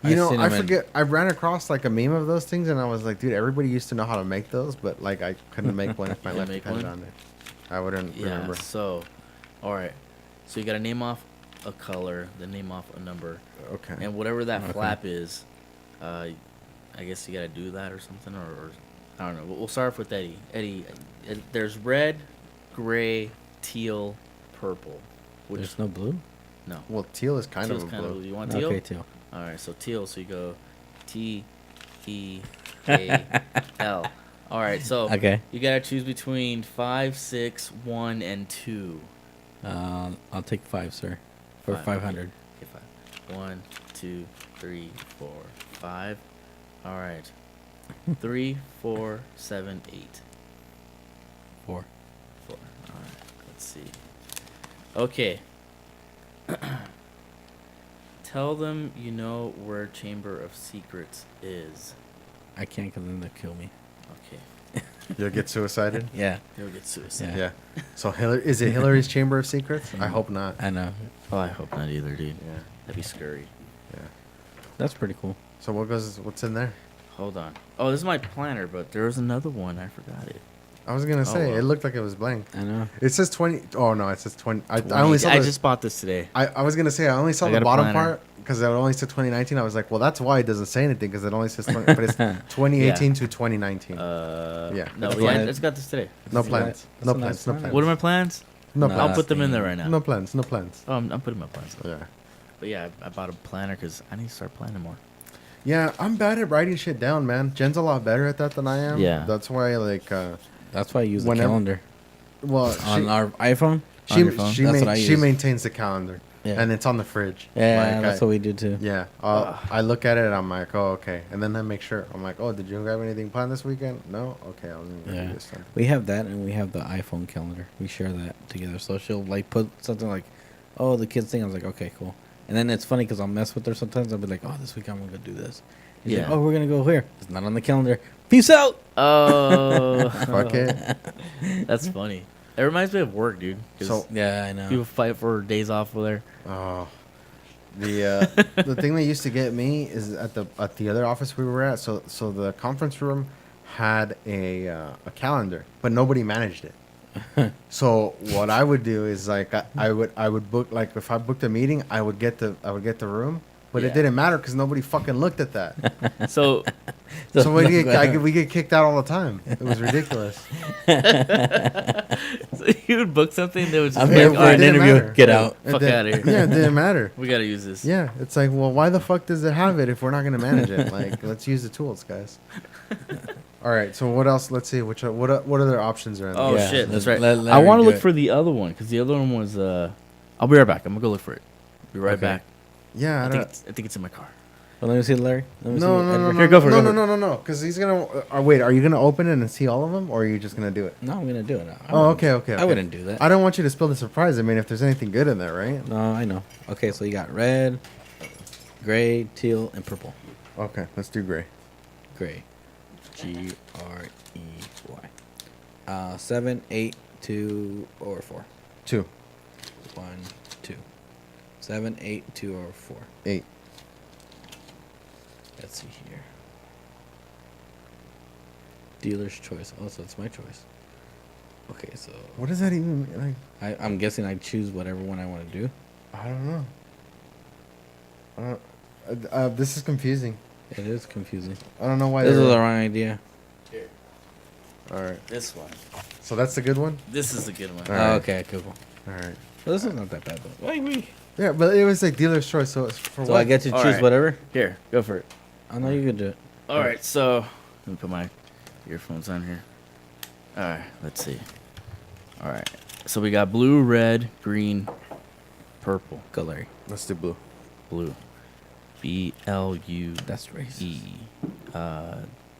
seen I 'em in- forget. I ran across like a meme of those things, and I was like, dude, everybody used to know how to make those, but like I couldn't make one if my You life make depended one? on it. I wouldn't Yeah. remember. So, all right. So you got to name off a color, then name off a number, Okay. and whatever that Okay. flap is, I guess you got to do that or something, or I don't know. We'll start off with Eddie. Eddie, there's red, gray, teal, purple. Which There's no blue. no. Well, teal is kind Teal's of a kind blue. of. You want teal? Okay, teal. All right. So teal. So you go T, E, A, L. All right. So Okay. you gotta choose between 5, 6, 1, and 2. I'll take 5, sir, for Five, 500. Okay, 5. 1, 2, 3, 4, 5. All right. 3, 4, 7, 8. 4. 4. All right. Let's see. Okay. Tell them you know where Chamber of Secrets is. I can't, cause then they'll kill me. Okay. You'll get suicided. Yeah, He'll get suicide. Yeah. So is it Hillary's Chamber of Secrets? I hope not. I know. Oh, I hope not either, dude. Yeah. That'd be scary. Yeah. That's pretty cool. So what's in there? Hold on. Oh, this is my planner, but there was another one. I forgot it. I was gonna say well. it looked like it was blank. I know. It says 20. Oh no, it says 20. I only saw. I the, just bought this today. I was gonna say I only saw I the got a bottom planner. part because it only said 2019. I was like, well, that's why it doesn't say anything because it only says 20, but it's 2018 to 2019. Yeah. Yeah. No, That's yeah, fine. I just got this today. no That's plans. a No nice plans. No plan. plans. What are my plans? No No. I'll plans. put them in there right now. No plans. No plans. Oh, I'm putting my plans. Up. Yeah. But yeah, I bought a planner because I need to start planning more. Yeah, I'm bad at writing shit down, man. Jen's a lot better at that than I am. Yeah. That's why, like, That's why I use the Whenever- calendar well, on our iPhone. on your phone? she That's what I she use. maintains the calendar, Yeah. and it's on the fridge. Yeah, Like, that's what we do too. Yeah, I look at it, and I'm like, oh, okay, and then I make sure. I'm like, oh, did you have anything planned this weekend? No, okay, I'll do Yeah, this then. we have that, and we have the iPhone calendar. We share that together. So she'll like put something like, "Oh, the kids thing." I was like, "Okay, cool." And then it's funny because I'll mess with her sometimes. I'll be like, "Oh, this week I'm gonna go do this." She's like, Yeah. "Oh, we're gonna go here." It's not on the calendar. Peace out. Oh, Fuck it. that's funny. It reminds me of work, dude. 'Cause So Yeah, I know. people fight for days off over there. Oh, the thing that used to get me is at the other office we were at. So the conference room had a calendar, but nobody managed it. So what I would do is like I would book, like if I booked a meeting, I would get the room, but Yeah. it didn't matter because nobody fucking looked at that. So So we get kicked out all the time. It was ridiculous. So you would book something that was just I'm like, here it for an didn't interview. matter. Get out. It Fuck did- outta here. Yeah, it didn't matter. we gotta use this. Yeah, it's like, well, why the fuck does it have it if we're not going to manage it? Like, let's use the tools, guys. All right, so what else? Let's see, what other options are in there? Oh Yeah, shit, that's let's right. let I Larry want to do look it. for the other one because the other one was. I'll be right back. I'm gonna go look for it. Be right Okay. back. Yeah, I think it's in my car. Well, let me see, Larry. Let me see no, what no, no, Edward- no, Here, go for it, no, go no, for it. no, because he's gonna. Wait, are you gonna open it and see all of them, or are you just gonna do it? No, I'm gonna do it. Oh, okay. I wouldn't do that. I don't want you to spill the surprise. I mean, if there's anything good in there, right? No, I know. Okay, so you got red, gray, teal, and purple. Okay, let's do gray. Gray. Grey. 7, 8, 2, or 4. 2, 1, 2. 7, 8, 2, or 4. 8. Let's see here. Dealer's choice. Oh, so it's my choice. Okay, so What does that even mean? Like? I'm guessing I choose whatever one I want to do. I don't know. This is confusing. It is confusing. I don't know why. This is they're- the wrong idea. All right, This one. so that's the good one. This is a good one. All right. Oh, okay, cool. All right. Well, this is not that bad though. Wait. Yeah, but it was like dealer's choice. So it's for So what? I get to All choose right. whatever. Here, go for it. I know you can do it. All right, so let me put my earphones on here. All right, let's see. All right, so we got blue, red, green, purple, Go, Larry. Let's do blue. blue. BLU. That's racist. E.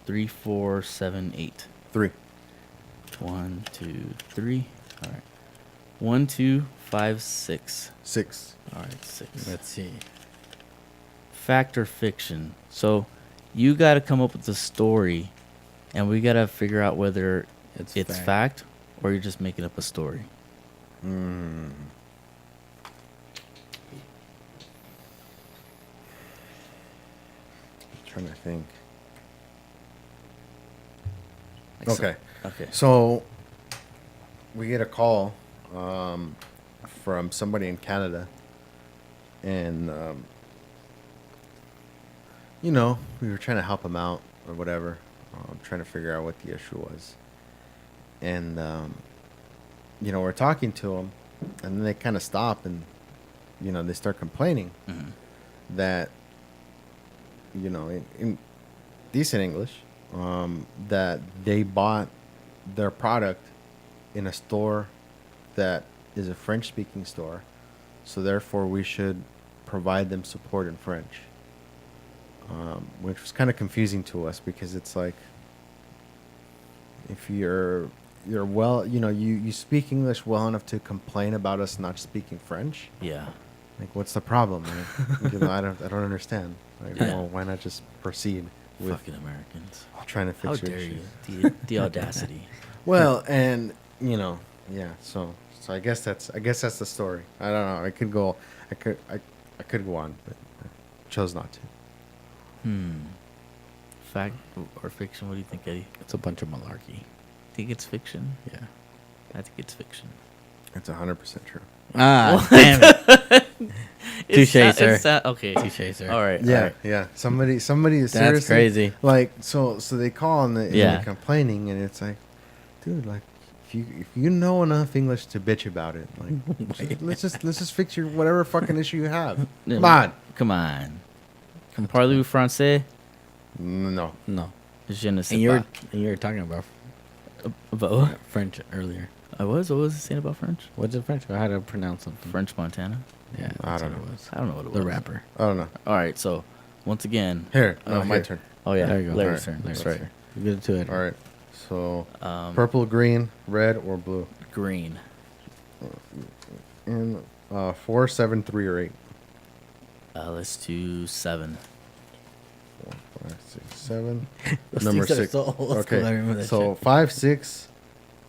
3, 4, 7, 8. 3. 1, 2, 3. All right. 1, 2, 5, 6. 6. All right, 6. Let's see. Fact or fiction. So you got to come up with a story, and we got to figure out whether it's fact or you're just making up a story. Trying to think. Like so- Okay. Okay. So we get a call from somebody in Canada, and we were trying to help him out or whatever, trying to figure out what the issue was, and we're talking to him, and then they kind of stop and they start complaining Mhm. that in decent English, that they bought their product in a store that is a French-speaking store, so therefore we should provide them support in French, which was kind of confusing to us because it's like, if you're well, you speak English well enough to complain about us not speaking French. Yeah. Like, what's the problem, man? I don't understand. Like, well, why not just proceed with Fucking Americans. trying to How fix your dare issues? you? The audacity. Well, and yeah. So I guess that's the story. I don't know. I could go go on, but I chose not to. Fact or fiction? What do you think, Eddie? It's a bunch of malarkey. Think it's fiction? Yeah. I think it's fiction. It's 100% true. Ah, damn it. Touche, sir. Okay. Touche, sir. All right. Yeah, all right. yeah. Somebody is seriously. That's crazy. Like, so they call and Yeah. they're complaining, and it's like, dude, like, if you know enough English to bitch about it, like, let's just fix your whatever fucking issue you have. Come on. Come on. Parlez-vous français? No. No. Je ne sais And you were pas. talking about About what? French earlier. I was? What was it saying about French? What's it French? I had to pronounce something. French Montana? Yeah, I that's don't what know. it was. I don't know what it The was. rapper. I don't know. All right, so once again. Here, no, Oh, my here. turn. Oh, yeah. There you go. Larry's All right, turn. That's Larry's right. You get to it. All right. So Purple. purple, green, red, or blue. Green. And 4, 7, 3, or 8. Let's do 7. 4, 5, 6, 7. Those Number things are 6. so old school, I Okay. remember that So shit. 5, 6,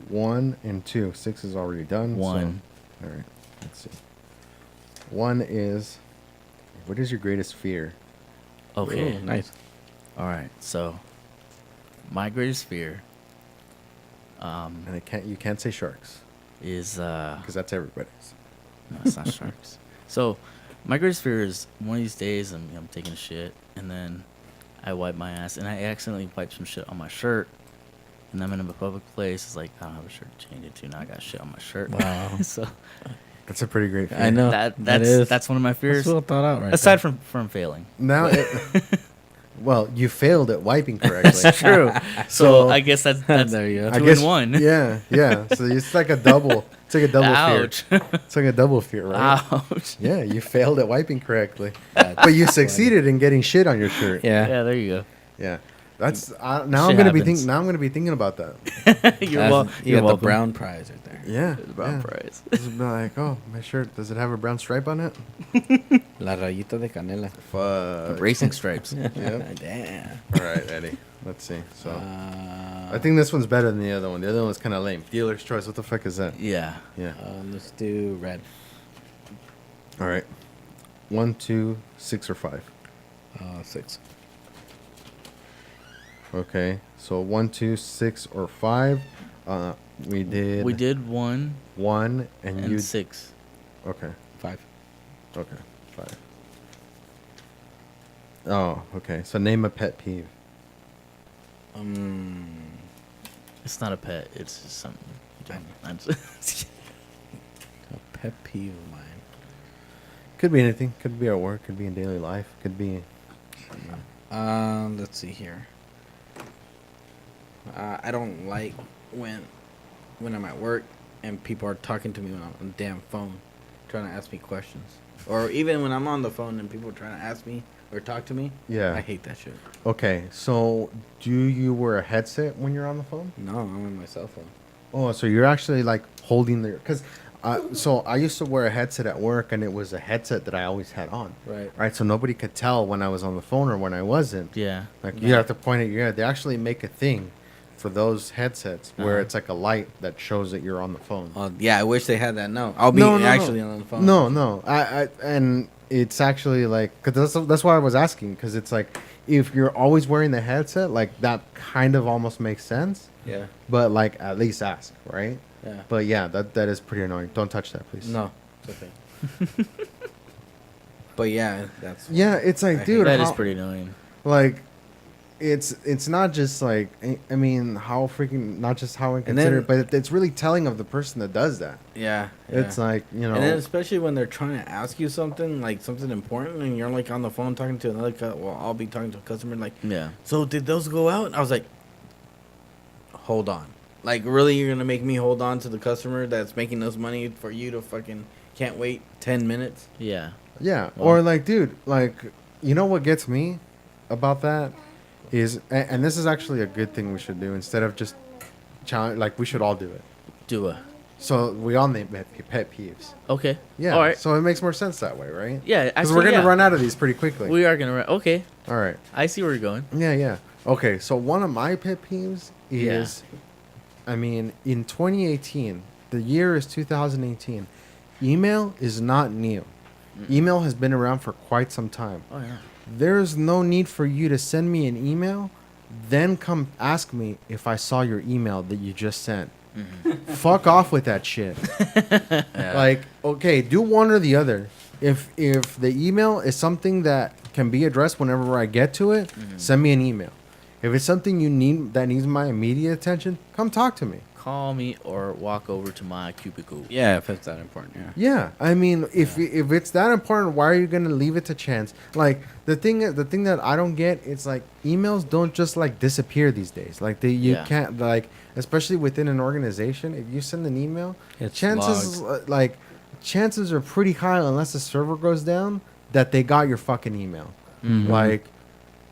1, and 2. 6 is already done. 1. So, all right. Let's see. 1 is, what is your greatest fear? Okay. Ooh, nice. All right. So, my greatest fear And you can't say sharks is because that's everybody's. no, it's not sharks. So, my greatest fear is one of these days I'm taking a shit and then I wipe my ass and I accidentally wipe some shit on my shirt and I'm in a public place. It's like I don't have a shirt to change it to. Now I got shit on my shirt. Wow. So That's a pretty great fear. I know. that's one of my fears. That's well thought out, right? Aside from failing. Now, well, you failed at wiping correctly. That's true. So I guess that's There you go. I two guess in one. Yeah, yeah. So it's like a double. It's like a double Ouch. fear. It's like a double fear, right? Ouch. Yeah, you failed at wiping correctly, but you succeeded in getting shit on your shirt. Yeah. Yeah, there you go. Yeah. That's now Shit I'm gonna be happens. now I'm gonna be thinking about that. You're You got welcome. the brown prize right there. Yeah. The brown yeah. prize. This would be like, oh, my shirt, does it have a brown stripe on it? La rayita de canela. Fuck. Racing stripes. Yep. Damn. All right, Eddie. Let's see. So Uh, I think this one's better than the other one. The other one was kind of lame. Dealer's choice. What the fuck is that? Yeah. Yeah. let's do red. All right. 1, 2, 6, or 5. 6. Okay. So 1, 2, 6, or 5. We did 1 1, and you. and 6. Okay. 5. Okay. 5. Oh, okay. So name a pet peeve. It's not a pet. It's just something. You don't. I'm just- A pet peeve of mine. Could be anything. Could be at work. Could be in daily life. Could be. Let's see here. I don't like when I'm at work and people are talking to me when I'm on the damn phone, trying to ask me questions, or even when I'm on the phone and people are trying to ask me or talk to me. Yeah. I hate that shit. Okay. So do you wear a headset when you're on the phone? No, I'm on my cell phone. Oh, so you're actually like holding the because. So I used to wear a headset at work, and it was a headset that I always had on. Right. Right. So nobody could tell when I was on the phone or when I wasn't. yeah. Like you have to point at your ear. They actually make a thing for those headsets where it's like a light that shows that you're on the phone. Yeah, I wish they had that. No, I'll be No, no, actually no. on the phone. No. I and it's actually like because that's why I was asking because it's like if you're always wearing the headset, like that kind of almost makes sense. Yeah. But like at least ask, right? Yeah. But yeah, that is pretty annoying. Don't touch that, please. No. It's okay. But yeah, that's. Yeah, it's like, I dude, That is how- pretty annoying. like it's not just like I mean how freaking not just how inconsiderate, but it's really telling of the person that does that. Yeah. It's like And then especially when they're trying to ask you something, like something important, and you're like on the phone talking to another well, I'll be talking to a customer like, Yeah. so did those go out? I was like, hold on. Like, really, you're going to make me hold on to the customer that's making us money for you to fucking can't wait 10 minutes? Yeah. yeah, Well- or like, dude, like you know what gets me about that is, and this is actually a good thing we should do instead of just challenge. Like we should all do it. Do a. So we all name pet peeves. Okay. Yeah. All right. So it makes more sense that way, right? Yeah. Because Actually, we're gonna yeah. run out of these pretty quickly. We are gonna run. Okay. All right. I see where you're going. Yeah, yeah. Okay, so one of my pet peeves is, I mean, in 2018, the year is 2018. Email is not new. Email has been around for quite some time. Oh yeah. There's no need for you to send me an email, then come ask me if I saw your email that you just sent. Fuck off with that shit. Like, okay, do one or the other. If the email is something that can be addressed whenever I get to it, send me an email. If it's something you need that needs my immediate attention, come talk to me. call me or walk over to my cubicle. Yeah, if it's that important. Yeah. Yeah, I mean, if it's that important, why are you gonna leave it to chance? Like the thing that I don't get, it's like emails don't just like disappear these days. Like you Yeah. can't like, especially within an organization, if you send an email, It's chances chances are pretty high unless the server goes down that they got your fucking email. Mhm. Like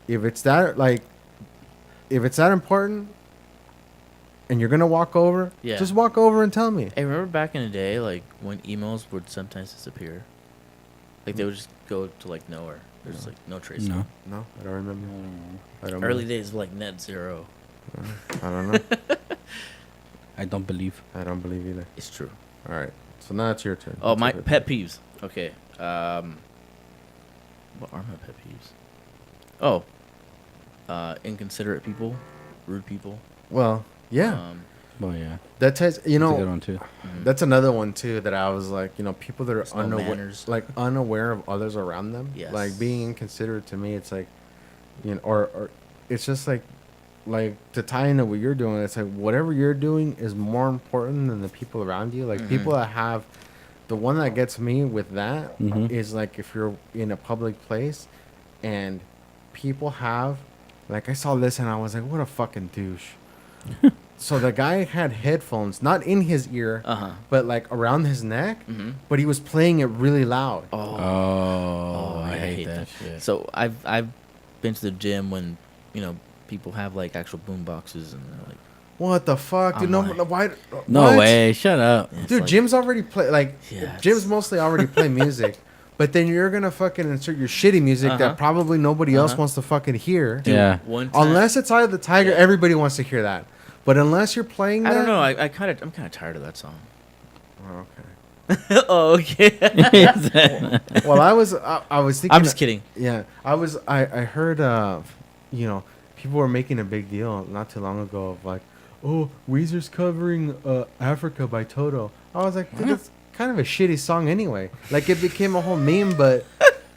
if it's that important and you're gonna walk over, Yeah. just walk over and tell me. Hey, remember back in the day, like when emails would sometimes disappear? Like they would just go to like nowhere. There's like no trace. No. No, I don't remember. I don't Early remember. days of like net zero. I don't know. I don't believe. I don't believe either. It's true. All right, so now it's your turn. Oh, What's my your pet peeves. Okay. What are my pet peeves? Oh, inconsiderate people, rude people. Well, yeah, Well, yeah. that ties. You That's a good know, one too. Mhm. that's another one too that I was like, people that are There's no manners. unaware of others around them. Yes. Like being inconsiderate to me, it's like, or it's just like to tie into what you're doing. It's like whatever you're doing is more important than the people around you. Like Mhm. people that have, the one that gets me with that is Mhm. like if you're in a public place, and people have, like I saw this and I was like, what a fucking douche. So the guy had headphones, not in his ear, Uh huh. but like around his neck, Mhm. but he was playing it really loud. Oh. Oh, I yeah, hate that shit. So I've been to the gym when people have like actual boom boxes and they're like, What the fuck, dude? I'm No, like- no, why? No what? way. Shut up. it's Dude, like, gyms already play Yeah, gyms it's- mostly already play music, but then you're gonna fucking insert your shitty music Uh-huh. that probably nobody else Uh-huh. wants to fucking hear. Dude, Yeah. One time, Unless it's Eye of the Tiger, Yeah. everybody wants to hear that. But unless you're playing that, I don't know. I'm kind of tired of that song. Oh, okay. Oh, okay. Well, I was thinking. I'm just kidding. Yeah, I heard people were making a big deal not too long ago of like, oh, Weezer's covering Africa by Toto. I was like, dude, that's kind of a shitty song anyway. Like it became a whole meme, but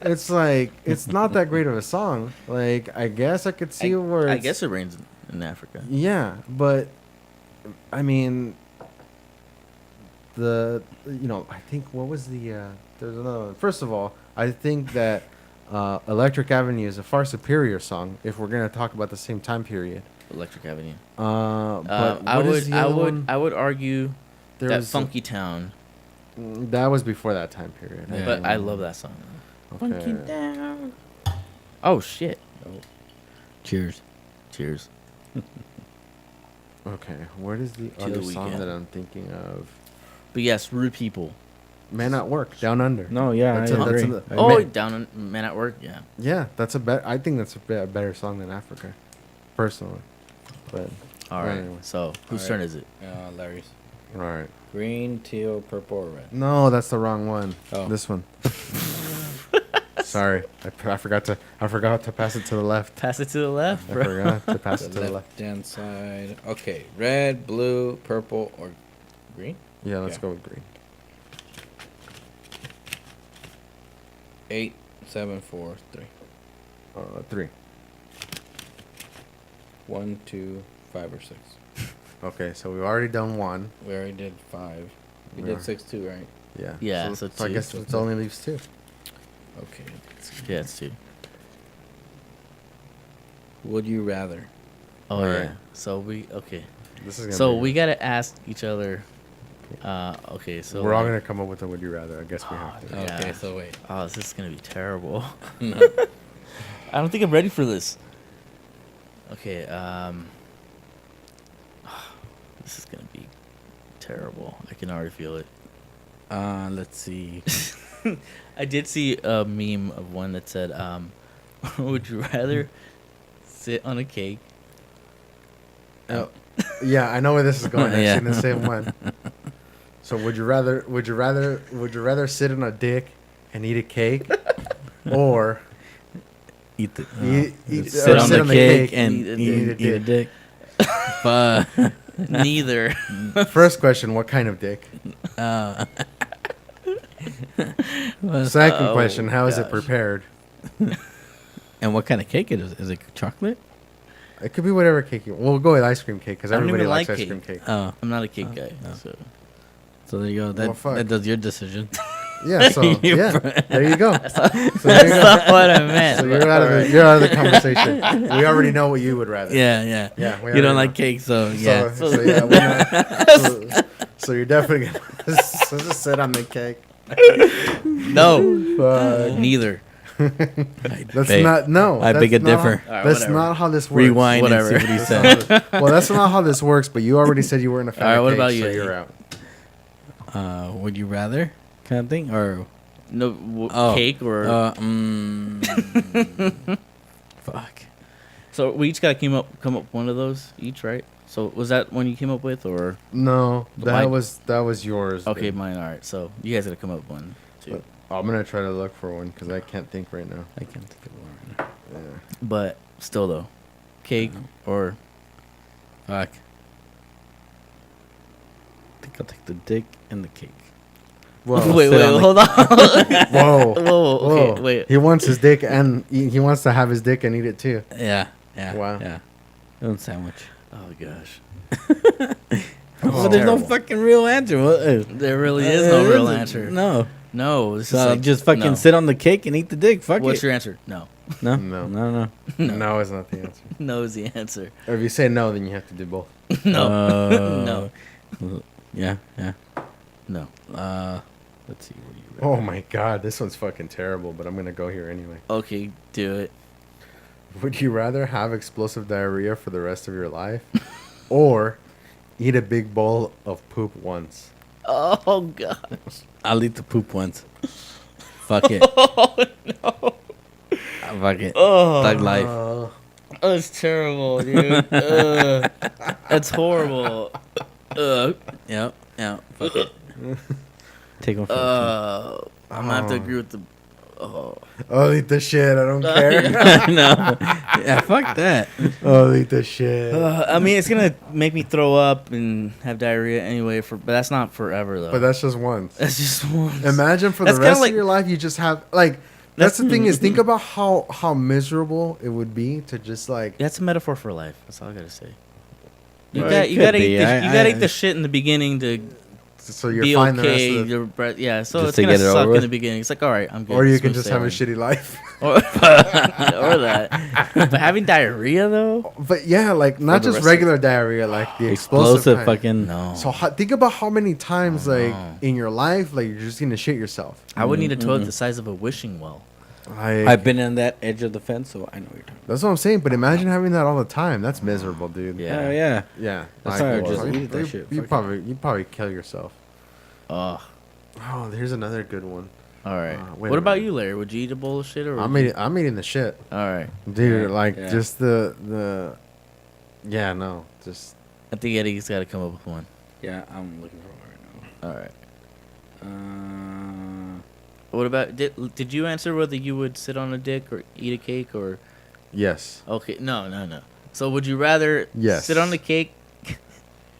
it's like it's not that great of a song. Like I guess I could see where I it's, guess it rains in Africa. yeah, but I mean I think what was there's another one. First of all, I think that Electric Avenue is a far superior song if we're gonna talk about the same time period. Electric Avenue. But I what is would the I other would one? I would argue There that was Funky Town, that was before that time period. Yeah. but I love that song. Okay. Down. Oh shit! Cheers. Cheers. Okay, what is the To other the song Weekend. that I'm thinking of? But yes, rude people. Man at Work, Down Under. No, yeah, That's I a- that's agree. a- I Oh, agree. down on Man at Work. Yeah. Yeah, that's I think that's a better song than Africa, personally. But All right. Anyway. So whose All turn right. is it? Larry's. all right. Green, teal, purple, or red. No, that's the wrong one. Oh. This one. Sorry, I forgot to pass it to the left. Pass it to the left, I bro. forgot to pass The it to the left. left-hand side. Okay, red, blue, purple, or green. Yeah, let's Yeah. go with green. 8, 7, 4, 3. 3. 1, 2, 5, or 6. Okay, so we've already done one. We already did 5. We Yeah. did 6 too, right? Yeah. Yeah, So, so I two. guess it only leaves 2. Okay. Yeah, it's two. Would you rather? Oh All yeah. right. So we okay. This is gonna So be- we gotta ask each other. Okay. So we're all like- gonna come up with a would you rather. I guess we have to. Yeah. Okay, so wait. Oh, this is gonna be terrible. No. I don't think I'm ready for this. Okay. This is gonna be terrible. I can already feel it. Let's see. I did see a meme of one that said, "Would you rather sit on a cake?" Oh, yeah, I know where this is going. I've Yeah. seen the same one. So would you rather sit on a dick and eat a cake, or Eat the. eat sit or on sit the cake dick. and Eat a eat a dick. But Neither. First question: what kind of dick? well, Second Oh, question: how is it gosh. prepared? and what kind of cake it is? Is it chocolate? It could be whatever cake you. We'll go with ice cream cake because I don't everybody even likes like ice cream cake. cake. Oh, I'm not a cake guy. no. So there you go. Well, fuck. That does your decision. Yeah. So You yeah, there you go. that's So there you go. not what I meant. So you're out of the conversation. We already know what you would rather. Yeah. Yeah. We You don't already like know. cake, so yeah. So yeah. We're not, so you're definitely gonna just sit on the cake. No, Fuck. neither. That's beg- not no. I that's beg to not differ. how- Alright, that's whatever. not how this works. Rewind Whatever. and see what he That's said. not how- well, that's not how this works. But you already said you weren't a fan Alright, of what cake, about so you, you're Eddie? out. Would you rather kind of thing, or No Oh, cake or. fuck. So we each got to come up with one of those each, right? So was that one you came up with, or No, The that mic- was yours. okay, dude. mine. All right, so you guys got to come up with one too. I'm gonna try to look for one because I can't think right now. I can't think of one right now. Yeah. But still though, cake or Fuck. I think I'll take the dick and the cake. Whoa. wait, sit on the- hold on. Whoa. Whoa, okay, Whoa. wait. He wants his dick and he wants to have his dick and eat it too. Yeah. Wow. Yeah. Own sandwich. Oh gosh, Well, there's no terrible. fucking real answer. there really is no real answer. No. No, this is So like, just fucking no. sit on the cake and eat the dick. Fuck What's it. your answer? No, No. No. No. No is not the answer. no is the answer. Or if you say no, then you have to do both. No, no. Yeah. no. Let's see. What do you Oh my god, this one's fucking terrible, but I'm gonna go here anyway. Okay, do it. Would you rather have explosive diarrhea for the rest of your life or eat a big bowl of poop once? Oh god. I'll eat the poop once. Fuck it. Oh no. Fuck it. Oh, Thug life. that's terrible, dude. That's horrible. Yep. Fuck it. Take one for the team. I'm gonna have to agree with the. Oh, I'll eat the shit, I don't care. No. Yeah, fuck that. I'll eat the shit. I mean, it's gonna make me throw up and have diarrhea anyway. But that's not forever though. But that's just once. that's just one. Imagine for That's the kinda rest like- of your life, you just have, like, that's the thing is, think about how miserable it would be to just, like, That's a metaphor for life. That's all I gotta say. You Well, got it you could gotta be. eat the, I- you gotta I- eat the shit in the beginning to so you're be fine the okay. rest of the, Your breath, yeah. So Just it's to gonna get it suck over in with? the beginning. It's like, all right, I'm good. or you smooth can just have a sailing. shitty life. or, or that. But having diarrhea though, But yeah, like, not the just rest regular diarrhea, like the explosive, Explosive kind. fucking. no. So think about how many times, like, no. in your life, like, you're just gonna shit yourself. I would need a toilet the size of a wishing well. Like, I've been in that edge of the fence, so I know what you're talking that's what I'm saying. But imagine having that all the time. That's miserable, dude. Yeah. about. Yeah. Yeah. That's Like, why I you- just you- eat that you- shit. You Fuck it. probably kill yourself. Oh, Oh, here's another good one. all right. wait What a about minute. you, Larry? Would you eat a bowl of shit or? I'm would you- eating, I'm eating the shit, All right. dude. Like Yeah. just the. Yeah, no, just I think Eddie's got to come up with one. Yeah, I'm looking for one right All right. now. What about did you answer whether you would sit on a dick or eat a cake or? yes. Okay, no. So would you rather Yes. sit on the cake?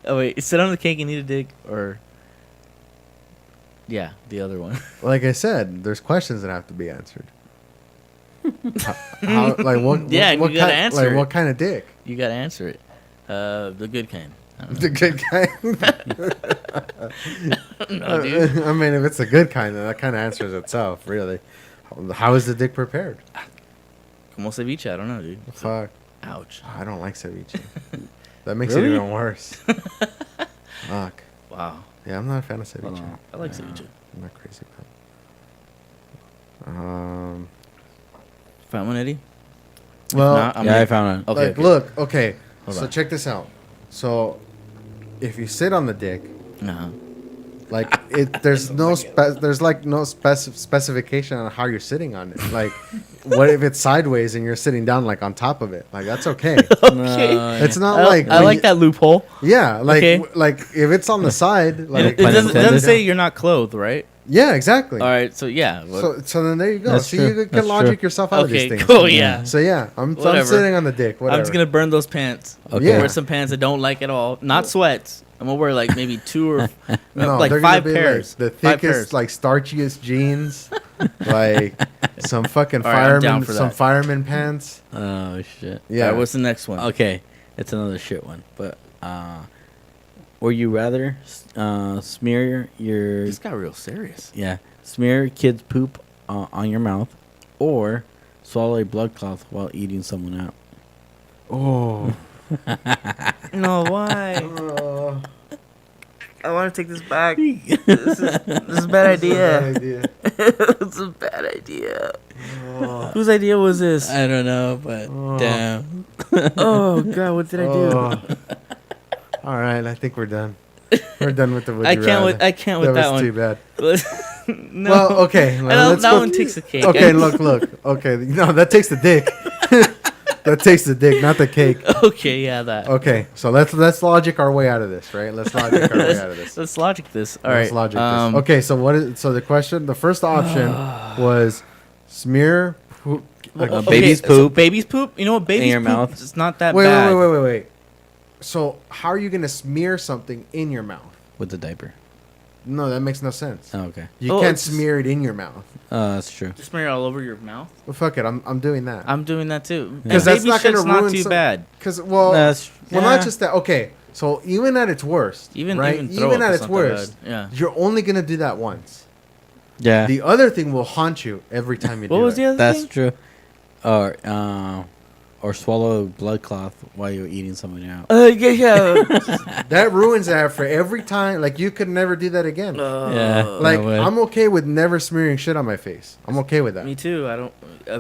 Oh wait, sit on the cake and eat a dick or? Yeah, the other one. Like I said, there's questions that have to be answered. how, like what? Yeah, what you gotta kind, answer Like it. what kind of dick? You gotta answer it. The good kind. I don't The good kind. know, dude. I mean, if it's a good kind, then that kind of answers itself. Really. How is the dick prepared? Como ceviche? I don't know, dude. Fuck. Ouch. I don't like ceviche. That makes Really? it even worse. Fuck. Wow. Yeah, I'm not a fan of Hold ceviche. on. I like ceviche. I'm not crazy about it. Found one, Eddie? Well, not, I'm Yeah, I gonna- found one. Okay. like, look, okay. Hold So on. check this out. So, if you sit on the dick, Uh-huh. like there's no specification on how you're sitting on it. Like, what if it's sideways and you're sitting down like on top of it? Like that's okay. No, It's not I, like I when like you- that loophole. Yeah, like Okay. like if it's on the side, like It doesn't intended. say you're not clothed, right? Yeah, exactly. All right, so yeah. So then there you go. That's See, true. you can That's logic true. yourself out of Okay, these things. cool. Yeah. So yeah, I'm Whatever. sitting on the dick. Whatever. I'm just gonna burn those pants. Okay. Yeah. Wear some pants I don't like at all. Not sweats. I'm gonna wear like maybe two or No, like they're 5 gonna be pairs. like the 5 thickest, pairs. like starchiest jeans, like some fucking All right, I'm down fireman, for some that. fireman pants. Oh shit. Yeah. All right, what's the next one? Okay, it's another shit one. But would you rather smear your This got real serious. smear kids' poop on your mouth, or swallow a blood cloth while eating someone out? Oh. No, why? Oh. I want to take this back. This is a bad idea. idea. It's a bad idea. Whose idea was this? I don't know, but Oh. damn. Oh God, what did I do? Oh. All right, I think we're done. We're done with the. Would I you can't with rather. I can't with that that was too one. bad. No. Well, okay. Let's that go- one takes the cake. Okay, look. Okay, no, that takes the dick. That takes the dick, not the cake. Okay, yeah, that. Okay, so let's logic our way out of this, right? Let's logic our way out of this. Let's logic this. All Let's right. logic this. Okay, so the question, the first option was smear. Baby's so poop. baby's poop. You know what? Baby's your poop. mouth. It's not that Wait, bad. wait. So how are you gonna smear something in your mouth? With the diaper. No, that makes no sense. Oh, okay. You Oh, can't it's- smear it in your mouth. That's true. Just smear it all over your mouth. Well, fuck it, I'm doing that. I'm doing that too. 'Cause And that's baby not gonna shit's not ruin too some- bad. Because well, That's well, yeah. not just that. Okay, so even at its worst, Even right? even, throw Even up at is its not that worst, bad. Yeah. you're only gonna do that once. yeah. The other thing will haunt you every time you do What was it. the other That's thing? true. Or swallow a blood cloth while you're eating someone out. Yeah. That ruins that for every time. Like you could never do that again. Yeah. Like no way. I'm okay with never smearing shit on my face. I'm okay with that. Me too. I don't.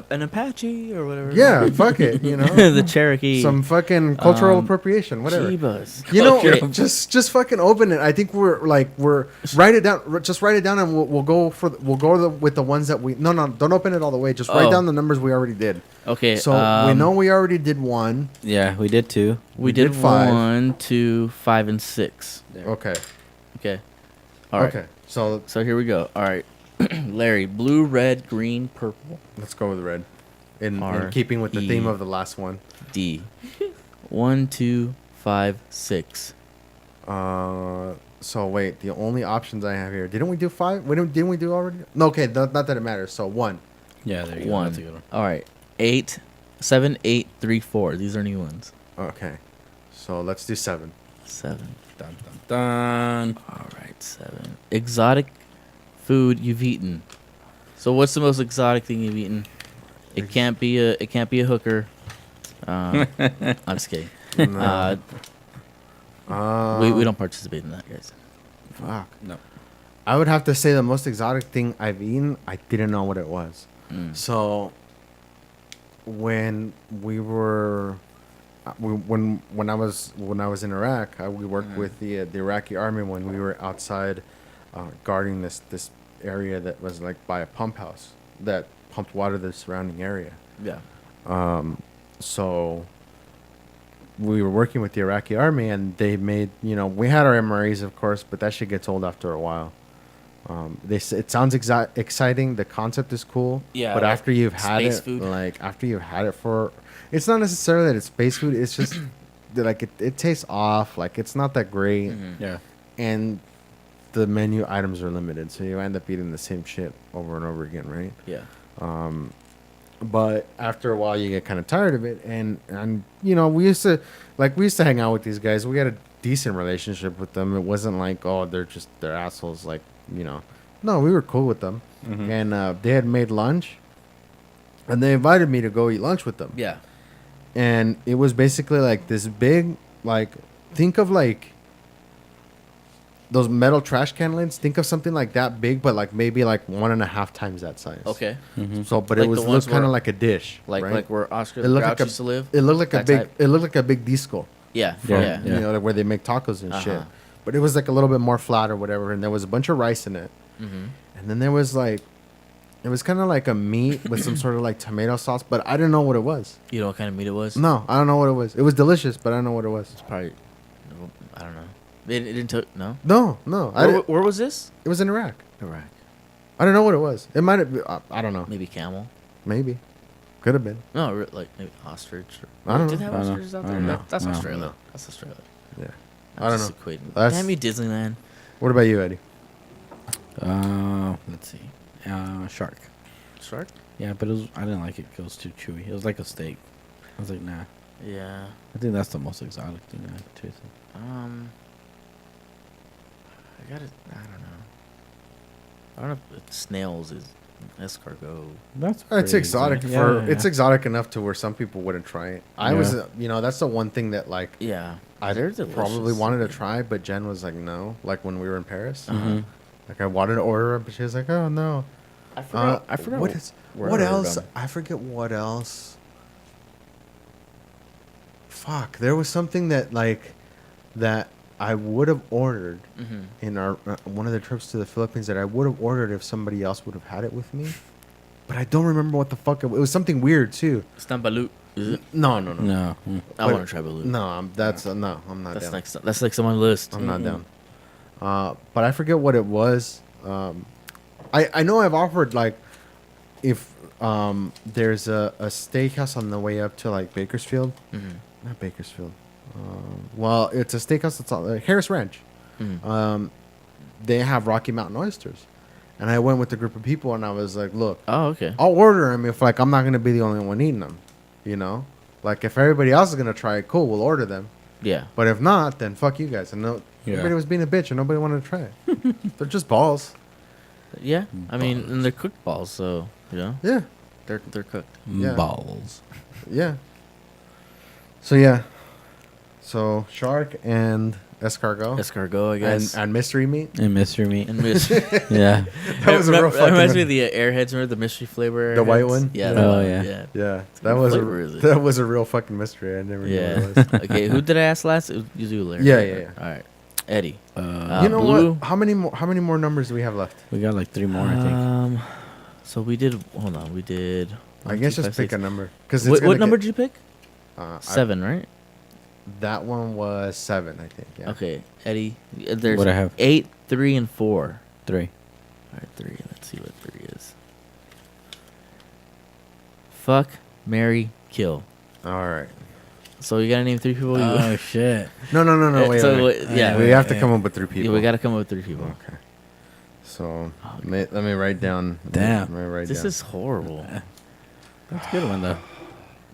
An Apache or whatever. Yeah, fuck it. You know, the Cherokee. some fucking cultural Um, appropriation, whatever. Jeebus. You know, Okay. just fucking open it. I think we're write it down. Just write it down, and we'll go with the ones that we. No, don't open it all the way. Just write Oh. down the numbers we already did. Okay. So we know we already did one. Yeah, we did too. we did did 5. 1, 2, 5, and 6. Okay. Okay. All right. Okay. So So here we go. All right. Larry, blue, red, green, purple, let's go with red. In R, keeping with the E. theme of the last one. D. 1, 2, 5, 6. So wait, the only options I have here. Didn't we do 5? Didn't we do already? No. Okay. Not that it matters. So 1. Yeah, there you go. 1. That's a good one. All right. 8, 7, 8, 3, 4. These are new ones. Okay. So let's do 7. 7. Dun, dun, dun. All right. 7. Exotic food you've eaten. So what's the most exotic thing you've eaten? It can't be a hooker. I'm just kidding. No. We don't participate in that, guys. Fuck. No. I would have to say the most exotic thing I've eaten. I didn't know what it was. Mm. So when we were, when I was in Iraq, we worked with the Iraqi army when we were outside guarding this area that was like by a pump house that pumped water to the surrounding area. Yeah. So we were working with the Iraqi army, and they made, we had our MREs, of course, but that shit gets old after a while. It sounds exciting. The concept is cool. Yeah, But like after you've had space it, food. after you've had it for, it's not necessarily that it's space food. It's just that, like, it tastes off. Like, it's not that great. Mhm. Yeah. And the menu items are limited, so you end up eating the same shit over and over again, right? Yeah. But after a while, you get kind of tired of it, and we used to hang out with these guys. We had a decent relationship with them. It wasn't like, oh, they're assholes. Like, no, we were cool with them, Mhm. and they had made lunch, and they invited me to go eat lunch with them. Yeah. And it was basically like this big, like, think of like those metal trash can lids. Think of something like that big, but like maybe like 1.5 times that size. Okay. Mm-hmm. So, but Like it the was ones looked kind of where- like a dish, Like right? where Oscar It the looked Grouch like a- used to live. It looked like That a big. type. It looked like a big disco. Yeah. Yeah. Yeah. You know, like where they make tacos and shit. Uh-huh. But it was like a little bit more flat or whatever, and there was a bunch of rice in it, Mm-hmm. and then there was like, it was kind of like a meat with some sort of like tomato sauce, but I didn't know what it was. You know what kind of meat it was? No, I don't know what it was. It was delicious, but I don't know what it was. It's probably. I don't know. It didn't. No. No, I Where, didn't- where was this? it was in Iraq. Iraq. I don't know what it was. It might have. I don't know. Maybe camel. Maybe. Could have been. No, like maybe ostrich. I don't Did know. they have I don't know. ostriches out I there? don't know. That's No. Australia. No. That's Australia. Yeah. I'm I don't just know. equating. That's- Damn you, Disneyland. What about you, Eddie? Let's see. Shark. Shark? Yeah, but I didn't like it. It was too chewy. It was like a steak. I was like, nah. Yeah. I think that's the most exotic thing I tasted. I gotta. I don't know. I don't know if snails is escargot. That's It's pretty exotic exotic. for. Yeah, yeah, It's yeah. exotic enough to where some people wouldn't try it. I Yeah. was. That's the one thing that like Yeah. I They're probably delicious. wanted to try, but Jen was like, no. Like when we were in Paris, Mhm. like I wanted to order it, but she was like, oh no. I forgot. I forgot What is? where What I ordered else? them. I forget what else. Fuck, there was something that I would have ordered Mhm. in our one of the trips to the Philippines that I would have ordered if somebody else would have had it with me. But I don't remember what the fuck it was. Something weird too. It's not balut, is it? No. No. Mm. I But- want to try balut. No, that's no. I'm not That's down. like that's like someone's list. I'm not down. But I forget what it was. I know I've offered like if there's a steakhouse on the way up to like Bakersfield, Mhm. not Bakersfield. Well, it's a steakhouse that's on Harris Ranch. Mhm. They have Rocky Mountain oysters, and I went with a group of people, and I was like, "Look, Oh, okay. I'll order them if like I'm not gonna be the only one eating them, you know. Like if everybody else is gonna try it, cool, we'll order them. Yeah. But if not, then fuck you guys." And no, Yeah. everybody was being a bitch, and nobody wanted to try it. They're just balls. Yeah. I mean, and they're cooked balls, so you know Yeah, they're cooked. Yeah. Balls. yeah. So yeah, so shark and escargot Escargot, I guess. and mystery meat. And mystery meat. And mystery. Yeah. That was a real That fucking. reminds me of the Airheads. Remember the mystery flavor? The white Airheads? one? Yeah. Yeah. that Oh, one, yeah. Yeah. Yeah, What that was flavor is it? that was a real fucking mystery. I never knew Yeah. what it was. Okay, who did I ask last? It was you, Larry. Yeah, yeah, yeah. All right, Eddie. You know blue. what? How many more numbers do we have left? We got like 3 more, I think. So we did. Hold on, we did. I guess just pick a number because What number did you pick? 7. 7, right? That one was 7, I think. Yeah. Okay, Eddie. There's What'd I have? 8, 3, and 4. 3. All right, 3. Let's see what 3 is. Fuck, marry, kill. All right. So you gotta name 3 people. Oh, shit. No. Wait. So, wait. yeah, we wait, have to wait. come up with 3 yeah, people. we gotta come up with 3 people. Okay. So Oh, let me write down. Damn. Let me write This down. is horrible. That's a good one, though.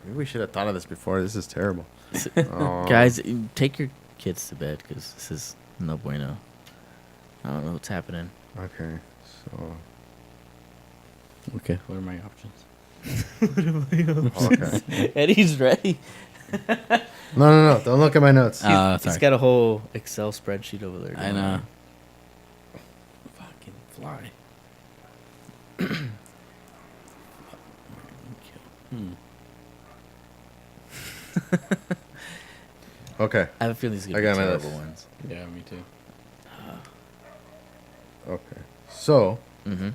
Maybe we should have thought of this before. This is terrible. Guys, take your kids to bed because this is no bueno. I don't know what's happening. Okay. So. Okay, what are my options? Okay. Eddie's ready. No. Don't look at my notes. He's Sorry. got a whole Excel spreadsheet over there. I going know. on. Fucking fly. Okay. I have a feeling these are I gonna got be my terrible list. ones. Yeah, me too. Okay. So Mm-hmm.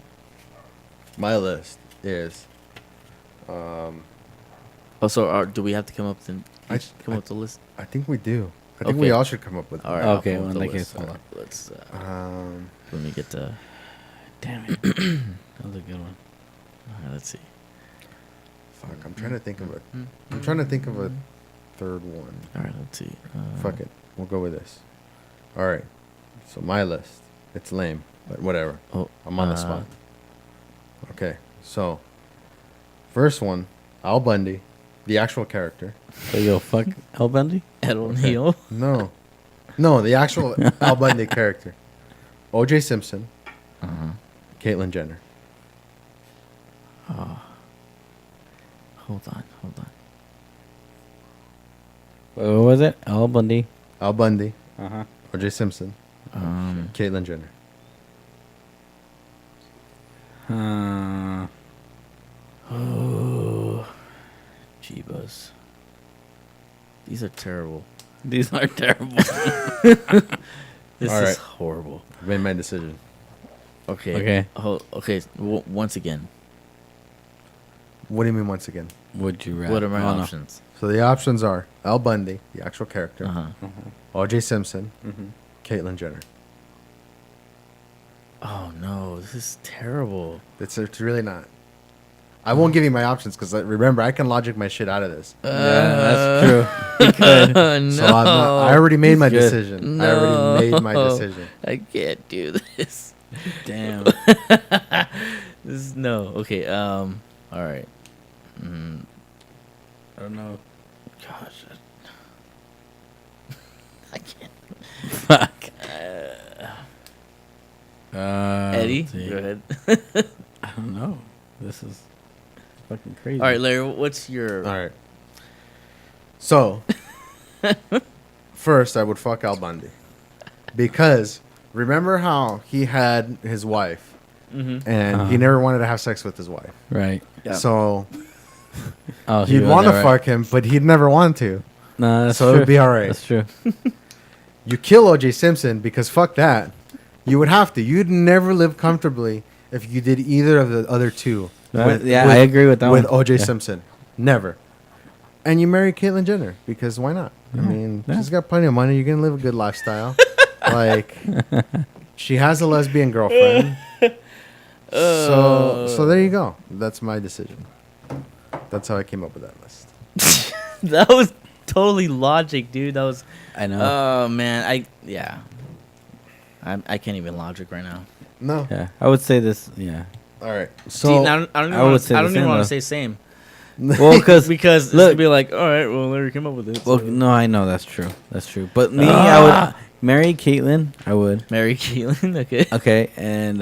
my list is. Oh, so do we have to come up with I- come up with the list? I think we do. I think we Okay. all should come up with. All right. one. I'll Okay, come up well, with in the that list. case, hold on. Let's Um. let me get the. Damn it. That was a good one. Let's see. Fuck. I'm trying to think of a. I'm trying to think of a third one. All right. Let's see. Fuck it. We'll go with this. All right. So my list. It's lame, but whatever. Oh, I'm on the spot. Okay. So first one, Al Bundy, the actual character. So you'll fuck Al Bundy? Ed O'Neill. No. No, the actual Al Bundy character. O.J. Simpson, Uh-huh. Caitlyn Jenner. Hold on. What was it? Al Bundy. Al Bundy, Uh-huh. O.J. Simpson, Caitlyn Jenner. Oh, Jeebus. These are terrible. These are terrible. This All is right. horrible. I made my decision. Okay. Okay. Okay. Once again, What do you mean once again? Would you rather? what are my Oh, no. options? So the options are Al Bundy, the actual character, Uh huh. O.J. Simpson, Mm-hmm. Caitlyn Jenner. Oh no, this is terrible. It's really not. I won't give you my options because remember I can logic my shit out of this. Yeah, that's true. You could. no. So I already made my Good. decision. I already made my decision. I can't do this. Damn. This is no. Okay. All right. I don't know. Gosh. I can't. Fuck. Eddie, let's see. go ahead. I don't know. This is fucking crazy. All right, Larry. What's your? All right. So, first I would fuck Al Bundy because remember how he had his wife Mm-hmm. and Uh-huh. he never wanted to have sex with his wife. Right. Yeah. So Oh, he'd want to fuck him, but he'd never want to. No, that's So true. it'd be all right. That's true. You kill O.J. Simpson because fuck that. You would have to. You'd never live comfortably if you did either of the other two. Yeah, I agree with that with one. O.J. Yeah. Simpson. Never. And you marry Caitlyn Jenner because why not? I mean, yeah. she's got plenty of money. You're gonna live a good lifestyle. Like, she has a lesbian girlfriend. So there you go. That's my decision. That's how I came up with that list. That was totally logic, dude. That was. I know. Oh man, I can't even logic right now. No. Yeah, I would say this. Yeah. All right. See, So I don't I would even say I the don't even same, want though. to say same Well, because because it's look- gonna be like, all right, well, Larry came up with it. well, so- no, I know that's true. That's true. But me, I would marry Caitlyn. I would. Mary Keelan, okay. Okay, and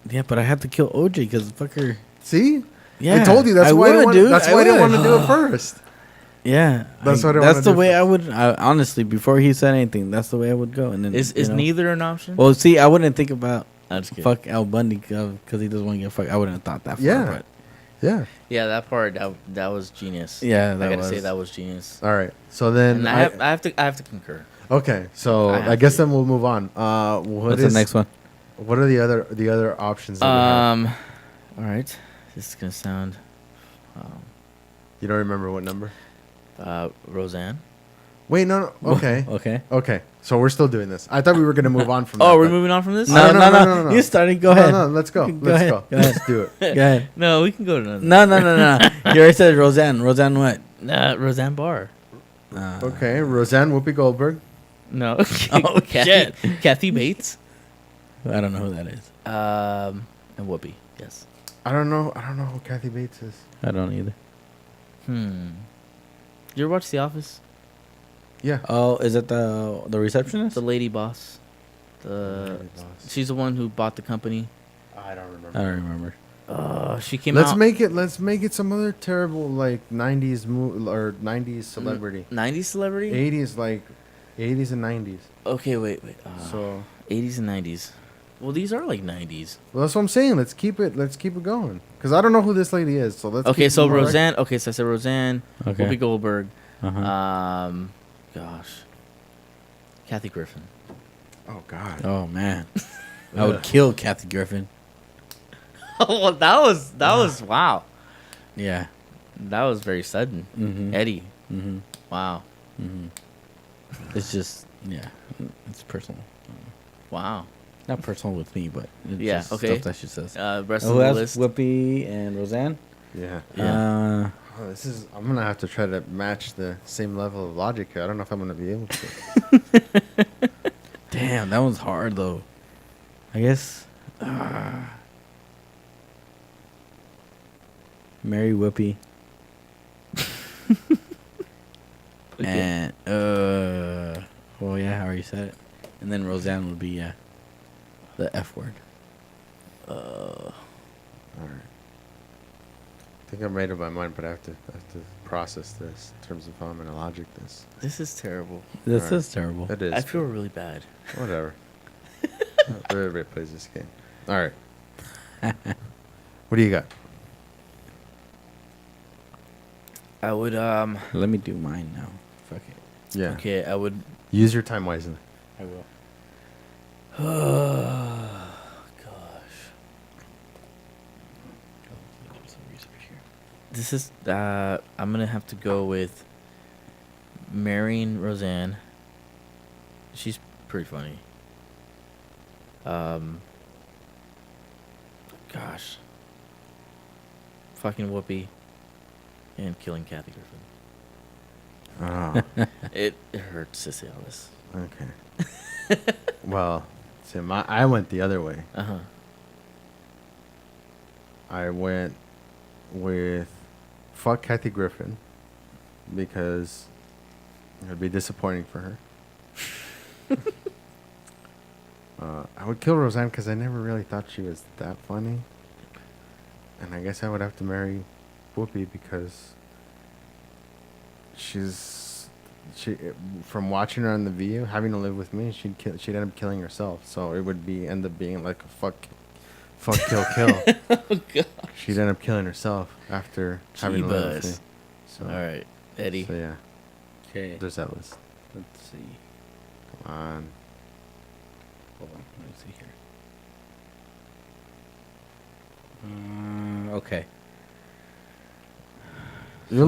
yeah, but I have to kill OJ because fucker. see, Yeah, I told you that's why I would, didn't dude. want. That's why I didn't would. want to do it first. Yeah, That's what I That's wanna the do way first. I would. honestly, before he said anything, that's the way I would go. And then Is you know. neither an option? Well, see, I wouldn't think about I'm just kidding. fuck Al Bundy because he doesn't want to get fucked. I wouldn't have thought that. Far, Yeah. but Yeah. Yeah, that part that was genius. yeah, I that gotta was. say that was genius. All right. So then And I have to concur. okay. So I have I guess to. then we'll move on. What's the next one? What are the other options that we have? All right. This is gonna sound, You don't remember what number? Roseanne. Wait, no. Okay. Okay. Okay. So we're still doing this. I thought we were gonna move on from. Oh, that, we're but- moving on from this? No, no. You started. Go No, ahead. no, let's go. Go Let's ahead. go. Go ahead. Let's do it. Go ahead. No, we can go to another. No. You already said Roseanne. Roseanne what? Roseanne Barr. Okay. Roseanne Whoopi Goldberg. No. Oh, shit. Kathy Bates. I don't know who that is. And Whoopi. Yes. I don't know who Kathy Bates is. I don't either. You ever watch The Office? Yeah. Oh, is it the receptionist? The lady boss. She's the one who bought the company. I don't remember. I don't remember. She came Let's out. Let's make it some other terrible like '90s or '90s celebrity. 90s celebrity. '80s like '80s and '90s. Okay, wait. So 80s and 90s. Well, these are like 90s. well, that's what I'm saying. Let's keep it going because I don't know who this lady is. So let's. Okay, keep so it going. Roseanne. Okay, so I said Roseanne. Okay. Whoopi Goldberg. Uh-huh. Gosh. Kathy Griffin. Oh God. Oh man, I would kill Kathy Griffin. Oh, that was wow. Yeah. That was very sudden. Mm-hmm. Eddie. Mm-hmm. Wow. Mm-hmm. It's just it's personal. Wow. Not personal with me, but it's Yeah, just okay. stuff that she says. Rest of Who the else? list. Whoopi and Roseanne. Yeah. Yeah. Oh, I'm gonna have to try to match the same level of logic here. I don't know if I'm gonna be able to. Damn, that one's hard though. I guess. Mary Whoopi. And well, yeah, I already said it. And then Roseanne would be the F word. All right. I think I made up my mind, but I have to process this in terms of how I'm gonna logic this. This is terrible. This Alright. is terrible. It is. I feel really bad. Whatever. Everybody plays this game. All right. What do you got? I would Let me do mine now. Fuck it. Yeah. okay, I would Use your time wisely. I will. gosh. This is I'm gonna have to go with marrying Roseanne. She's pretty funny. Gosh. Fucking Whoopi and killing Kathy Griffin. Oh, It hurts to say all this. okay. Well, see, I went the other way. Uh huh. I went with fuck Kathy Griffin because it would be disappointing for her. I would kill Roseanne because I never really thought she was that funny. And I guess I would have to marry Whoopi because she from watching her on The View, having to live with me, she'd end up killing herself. So it would end up being like a fuck kill. Oh god. She'd end up killing herself after having to live with me. Jeebus. So, All right, Eddie. so yeah, Okay. there's that list. Let's see. Come on. Hold on. Let me see here. Okay. You're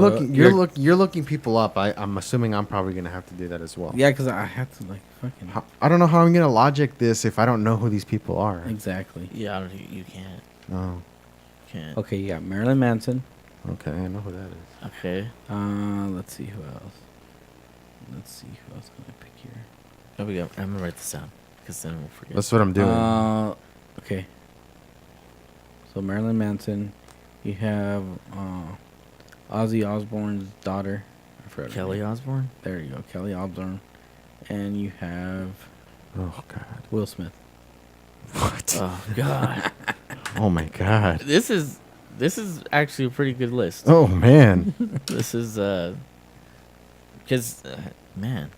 looking people up. I'm assuming I'm probably gonna have to do that as well. Yeah, because I have to like fucking. I don't know how I'm gonna logic this if I don't know who these people are. Exactly. Yeah, I don't think you can't. No. Can't. Okay, you got Marilyn Manson. Okay, I know who that is. Okay. Let's see who else. Let's see who else can I pick here. Oh, we go. I'm gonna write this down because then we'll forget. That's what I'm doing. Okay. So Marilyn Manson. You have Ozzy Osbourne's daughter. I forgot her Kelly name. Osbourne. There you go, Kelly Osbourne. And you have Oh God. Will Smith. What? Oh god. Oh my God. This is actually a pretty good list. Oh man. This is because man.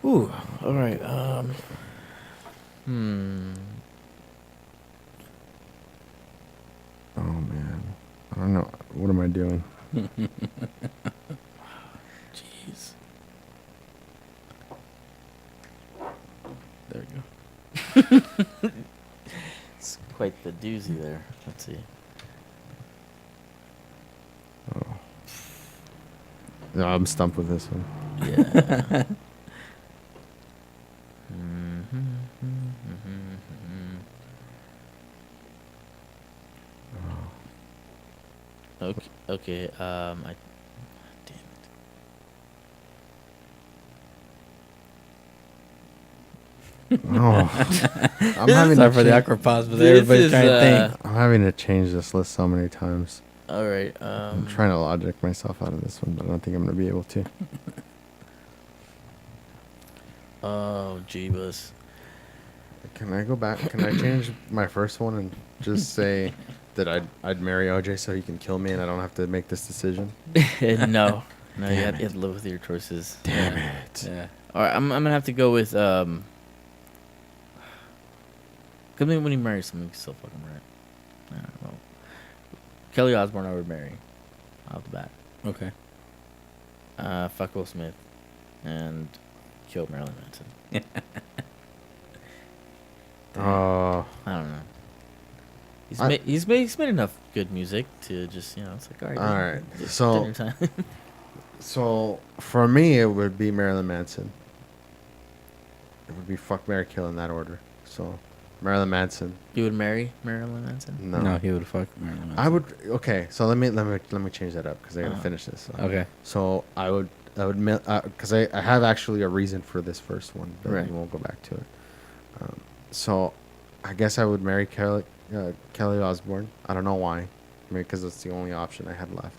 Ooh. All right. Oh man. I don't know. What am I doing? Jeez. There you go. It's quite the doozy there. Let's see. No, I'm stumped with this one. Yeah. Okay. Okay. I. Damn it. Oh. I'm having Sorry to for the change, awkward pause, but This everybody's is, trying to think. I'm having to change this list so many times. All right. I'm trying to logic myself out of this one, but I don't think I'm gonna be able to. Oh, jeebus. Can I go back? Can I change my first one and just say that I'd marry OJ so he can kill me and I don't have to make this decision? No. No, you Damn have to live with your choices. Damn Yeah. it. Yeah. All right, I'm gonna have to go with Cause when you marry someone, you can still fucking marry. I don't know. Kelly Osbourne, I would marry. Off the bat. Okay. Fuck Will Smith, and kill Marilyn Manson. Oh. I don't know. He's I- he's made enough good music to just it's like all right. All man, right, just so- dinner time. So for me, it would be Marilyn Manson. It would be fuck, marry, kill in that order. So Marilyn Manson. You would marry Marilyn Manson? No. No, he would fuck Marilyn Manson. I would. Okay, so let me change that up because I gotta Uh-huh. finish this. Okay. So I would because I have actually a reason for this first one, but Right. we won't go back to it. So I guess I would marry Kelly Osbourne. I don't know why. Maybe because it's the only option I had left.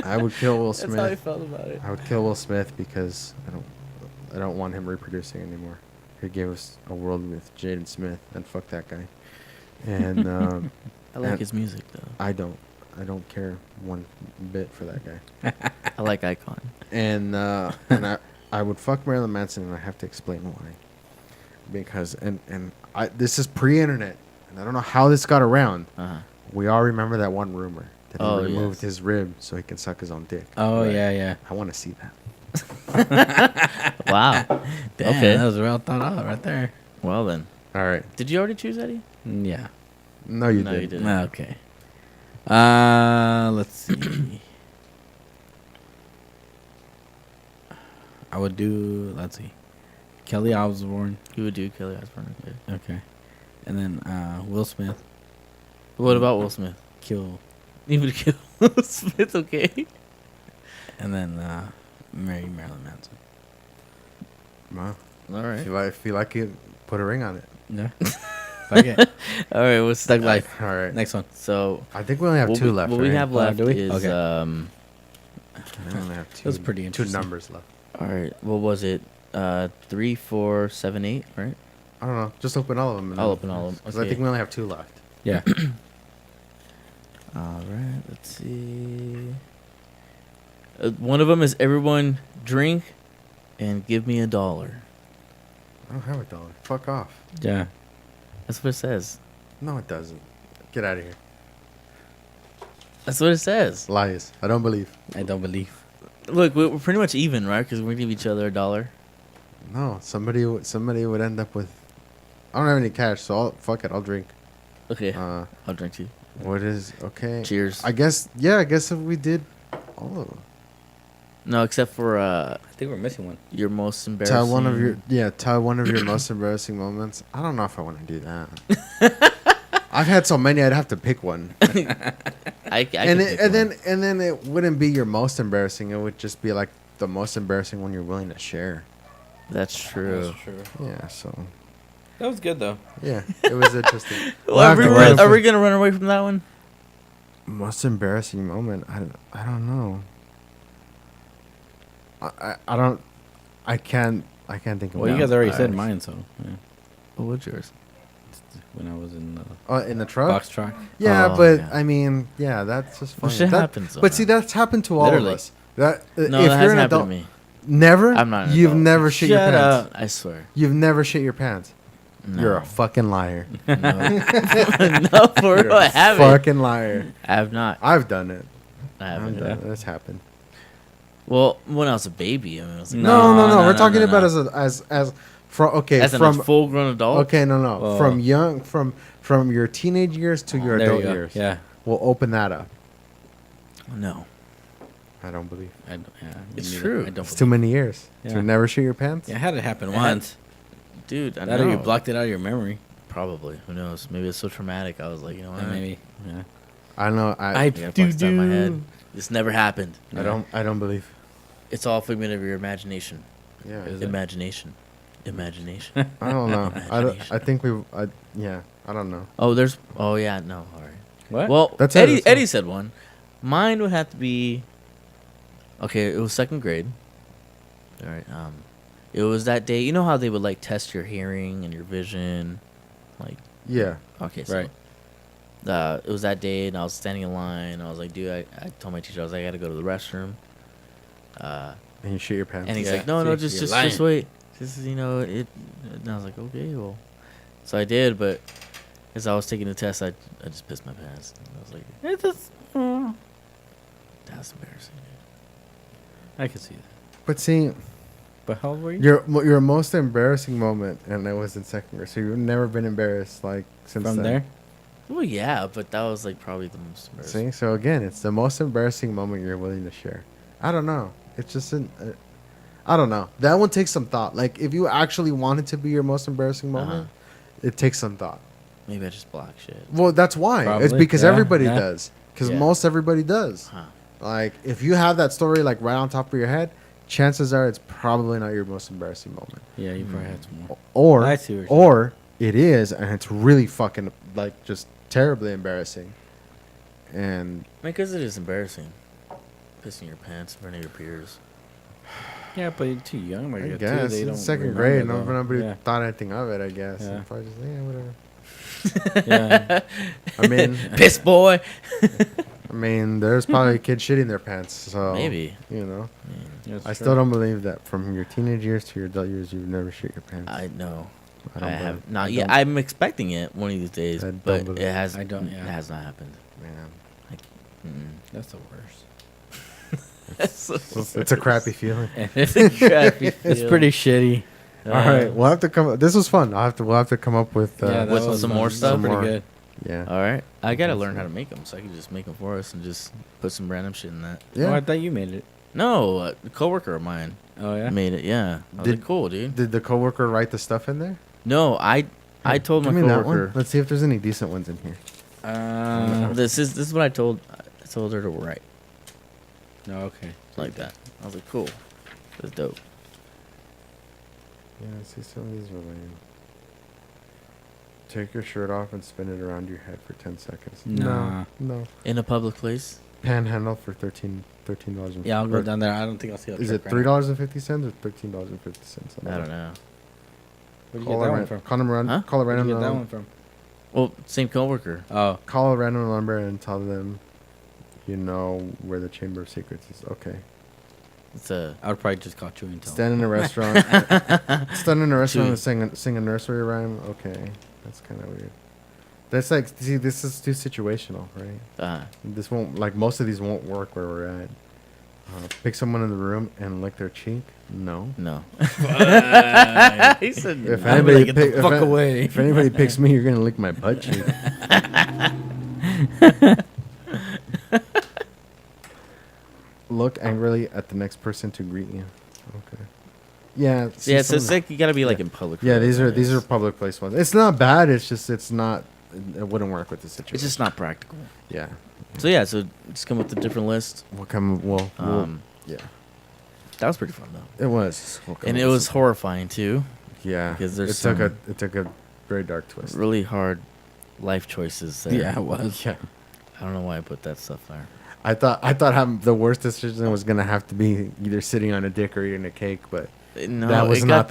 I would kill Will Smith. That's how I felt about it. I would kill Will Smith because I don't want him reproducing anymore. He gave us a world with Jaden Smith, and fuck that guy. And I like and- his music though. I don't care one bit for that guy. I like Icon. And I would fuck Marilyn Manson, and I have to explain why. Because this is pre-internet, and I don't know how this got around. Uh-huh. We all remember that one rumor that he Oh, removed yes. his rib so he can suck his own dick. Oh Right. yeah. I want to see that. Wow. Damn, Okay. that was well thought out right there. Well then, All right. did you already choose Eddie? Yeah. No, you No, you didn't. didn't. Okay. Let's see. I would do. Let's see. Kelly Osbourne. You would do Kelly Osbourne. Okay. Okay. And then Will Smith. What about Will Smith? Kill. You would kill Will Smith, okay? And then marry Marilyn Manson. Well, All right. if you like it, put a ring on it. Yeah. Fuck it. All right. What's Thug life. All right. Next one. So I think we only have what two we, left. What we right? have left do we? is Okay. We only have two. was pretty Two interesting. numbers left. All right. What was it? 3, 4, 7, 8. Right. I don't know. Just open all of them. I'll open all of them. Because I Okay. think we only have two left. Yeah. All right. Let's see. One of them is everyone drink and give me $1. I don't have $1. Fuck off. Yeah. That's what it says. No, it doesn't. Get out of here. That's what it says. Lies. I don't believe. I don't believe. Look, we're pretty much even, right? Because we're gonna give each other $1. No, somebody would end up with. I don't have any cash, so fuck it. I'll drink. Okay. Uh, I'll drink too. what is okay? Cheers. I guess. Yeah, I guess if we did all of them. No, except for I think we're missing one. your most embarrassing. Tell one of your most embarrassing moments. I don't know if I want to do that. I've had so many, I'd have to pick one. I and can it, pick and one. then it wouldn't be your most embarrassing. It would just be like the most embarrassing one you're willing to share. That's true. That's true. Yeah. So That was good though. yeah, it was interesting. Well, We'll are, have we, to run- run are for- we gonna run away from that one? Most embarrassing moment. I don't know. I don't. I can't think of. Well, you one. guys already said I- mine, so yeah. What was yours? When I was in the In the truck. box truck. Yeah, Oh, but yeah. I mean, yeah, that's just Well, funny. shit That- happens. But see, that's happened to all Literally. of us. That No, if that you're hasn't an happened adult, to me. never. I'm not an You've adult. never shit your Shut pants. up! I swear. You've never shit your pants. No. You're a fucking liar. No, no, for You're real, I a haven't. fucking liar. I have not. I've done it. I I've haven't. done it. That's happened. Well, when I was a baby, I mean, I was like, No. We're no, talking no, about no. as from okay as from a full-grown adult. okay no Oh. from young from your teenage years to your There you adult go. years. Yeah. We'll open that up. No, I don't believe. I don't, yeah. me It's neither. true. I don't. It's too many years Yeah. to never shit your pants. Yeah, I had it happen It had- once. dude. I That or you know. blocked it out of your memory. Probably. Who knows? Maybe it's so traumatic. I was like, you know what? Maybe. Yeah. I know. I got fucked out of my head. This never happened. I don't believe. It's all figment of your imagination. Yeah. Is it? Imagination. Imagination. I don't know. Imagination. I think we. Yeah. I don't know. Oh, there's. Oh yeah. No. All right. What? Well, That's it, Eddie. that's it. Eddie said one. Mine would have to be. Okay, it was second grade. All right. It was that day. You know how they would like test your hearing and your vision, like. Yeah. Okay. So, Right. It was that day, and I was standing in line. I was like, dude, I told my teacher I was like, I gotta go to the restroom. And you shit your pants. And he's Yeah, like, no, see, just you're just lying. wait. Just it. And I was like, okay, well. So I did, but as I was taking the test, I just pissed my pants. And I was like, it's just, that's embarrassing. I can see that. But see, But how old were you? your most embarrassing moment, and it was in second grade. So you've never been embarrassed like since From then. there? Well, yeah, but that was like probably the most embarrassing. See, so again, it's the most embarrassing moment you're willing to share. I don't know. It's just I don't know. That one takes some thought. Like if you actually want it to be your most embarrassing moment, it takes some thought. Maybe I just block shit. Well, that's why. It's Probably, because yeah, everybody yeah. does. Because Yeah. most everybody does. Huh. Like if you have that story like right on top of your head, chances are it's probably not your most embarrassing moment. Yeah, you probably had some more. Or I see what you're or it is, and it's really fucking like just terribly embarrassing. And Because it is embarrassing. Pissing your pants in front of your peers. Yeah, but you're too young. Like I that, guess too. They in don't second remember, grade, though. nobody Yeah. thought anything of it. I guess. Yeah. And probably just, yeah, whatever. Yeah. I mean, Piss boy! there's probably kids shitting their pants. So Maybe. you know. That's I true. still don't believe that from your teenage years to your adult years, you've never shit your pants. I know. I I don't have believe- not I yet. don't- I'm expecting it one of these days, I don't but believe it it. has. I don't, It yeah. has not happened. Man, That's the worst. it's a crappy feeling. It's a crappy. It's pretty shitty. All right, we'll have to come. This was fun. We'll have to come up with. Yeah, that with was some fun. more That was stuff? Pretty Some more. good. Yeah. All right, I gotta learn how so. to make them, so I can just make them for us and just put some random shit in that. Yeah. Oh, I thought you made it. No, a coworker of mine Oh yeah. made it. Yeah, I was Did- like, cool, dude. Did the coworker write the stuff in there? No, I told Give my me that one. coworker. Let's see if there's any decent ones in here. This is what I told her to write No, okay. like that. I was like, cool, that's dope. Yeah, I see some of these are lame. Take your shirt off and spin it around your head for 10 seconds. Nah. No. In a public place. Panhandle for $13. Yeah, I'll go or- down there. I don't think I'll see. Is it $3.50 or $13.50? I don't know. Where'd you get that one from? Huh? Colorado. Where'd you get that one from? Well, same coworker. Oh, Call a random number and tell them you know where the Chamber of Secrets is. Okay. It's a I would probably just call you and tell. Stand in a restaurant. Stand in a restaurant Chewy. and sing a nursery rhyme. Okay. That's kind of weird. That's like, see, this is too situational, right? This won't, like, most of these won't work where we're at. Pick someone in the room and lick their cheek. No. no. He said, If "Anybody anybody get the pick- if fuck an- away." If anybody picks me, you're gonna lick my butt cheek. Look angrily at the next person to greet you. Okay. Yeah. see, Yeah, so some it's of the- like you gotta be like Yeah. in public. Yeah, for these are this. public place ones. It's not bad. It's just it's not. It wouldn't work with the situation. It's just not practical. Yeah. So yeah, so just come with a different list. We'll come. Well. Yeah. That was pretty fun though, It was. We'll come and up it with was some- horrifying too. Yeah. because there's it took a very dark twist. Really hard life choices. There. Yeah, it was. Yeah. I don't know why I put that stuff there. I thought having the worst decision was gonna have to be either sitting on a dick or eating a cake, but No, that was not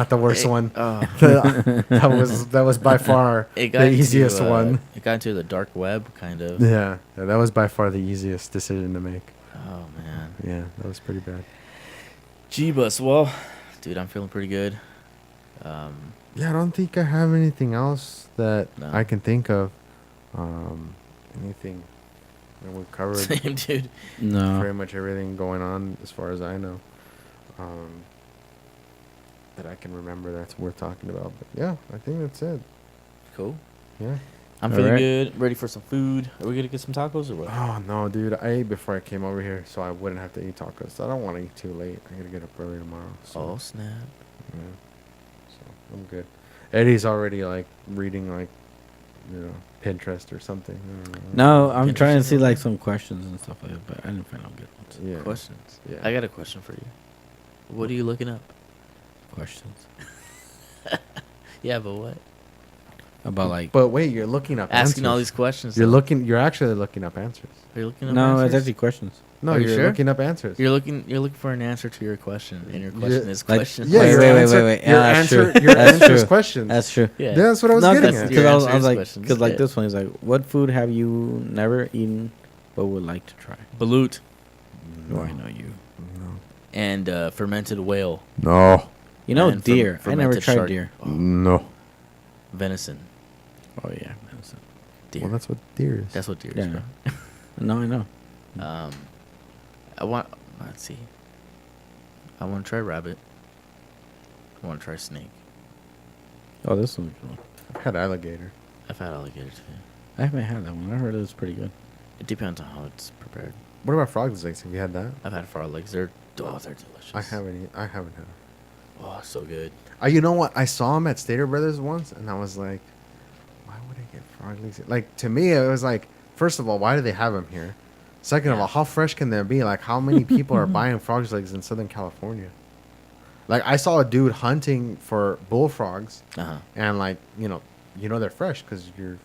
the worst one. Oh, that was by far it got the into, easiest one. It got into the dark web, kind of. Yeah, that was by far the easiest decision to make. Oh man. Yeah, that was pretty bad. Jeebus. Well, dude, I'm feeling pretty good. Yeah, I don't think I have anything else that No. I can think of. Anything that we've covered. Same, dude. No. Pretty much everything going on as far as I know. That I can remember that's worth talking about. But yeah, I think that's it. Cool. Yeah. I'm All feeling right. good. Ready for some food. Are we gonna get some tacos or what? Oh no, dude! I ate before I came over here, so I wouldn't have to eat tacos. I don't want to eat too late. I gotta get up early tomorrow. So, Oh snap! yeah. So I'm good. Eddie's already like reading like, Pinterest or something. I don't know. No, I'm Pinterest trying to see or like some questions and stuff like that, but I didn't find no good ones. Yeah. Questions. Yeah. I got a question for you. What are you looking up? Questions Yeah, but what? about like. But wait, you're looking up Asking all answers. these questions. You're though. looking. You're actually looking up answers. Are you looking up No, it's answers? actually questions. No, Are you you're sure? looking up answers. You're looking for an answer to your question, and your question is like- questions. Yeah, Wait, your wait, wait, answer, wait. Your Yeah, that's answer, true. your That's answers true. questions. That's true. Yeah. Yeah, that's what I was No, getting that's at. your because I was answers, like, questions. because like Yeah. this one is like, what food have you never eaten but would like to try? Balut Oh, I know you. and fermented whale, No. You know And deer. I never fermented tried shark. deer. No. venison. Oh yeah, venison. Deer. Well, that's what deer is. That's what deer Yeah. is, bro. No, I know. Let's see. I want to try rabbit. I want to try snake. Oh, this one's cool. I've had alligator. I've had alligator too. I haven't had that one. I heard it was pretty good. It depends on how it's prepared. What about frog's legs? Have you had that? I've had frog legs. They're delicious. I haven't had it. Oh, so good. You know what? I saw them at Stater Brothers once, and I was like, why would I get frog legs? Like, to me, it was like, first of all, why do they have them here? Second of Yeah. all, how fresh can they be? Like, how many people are buying frog's legs in Southern California? Like, I saw a dude hunting for bullfrogs, Uh huh. and like, they're fresh because you're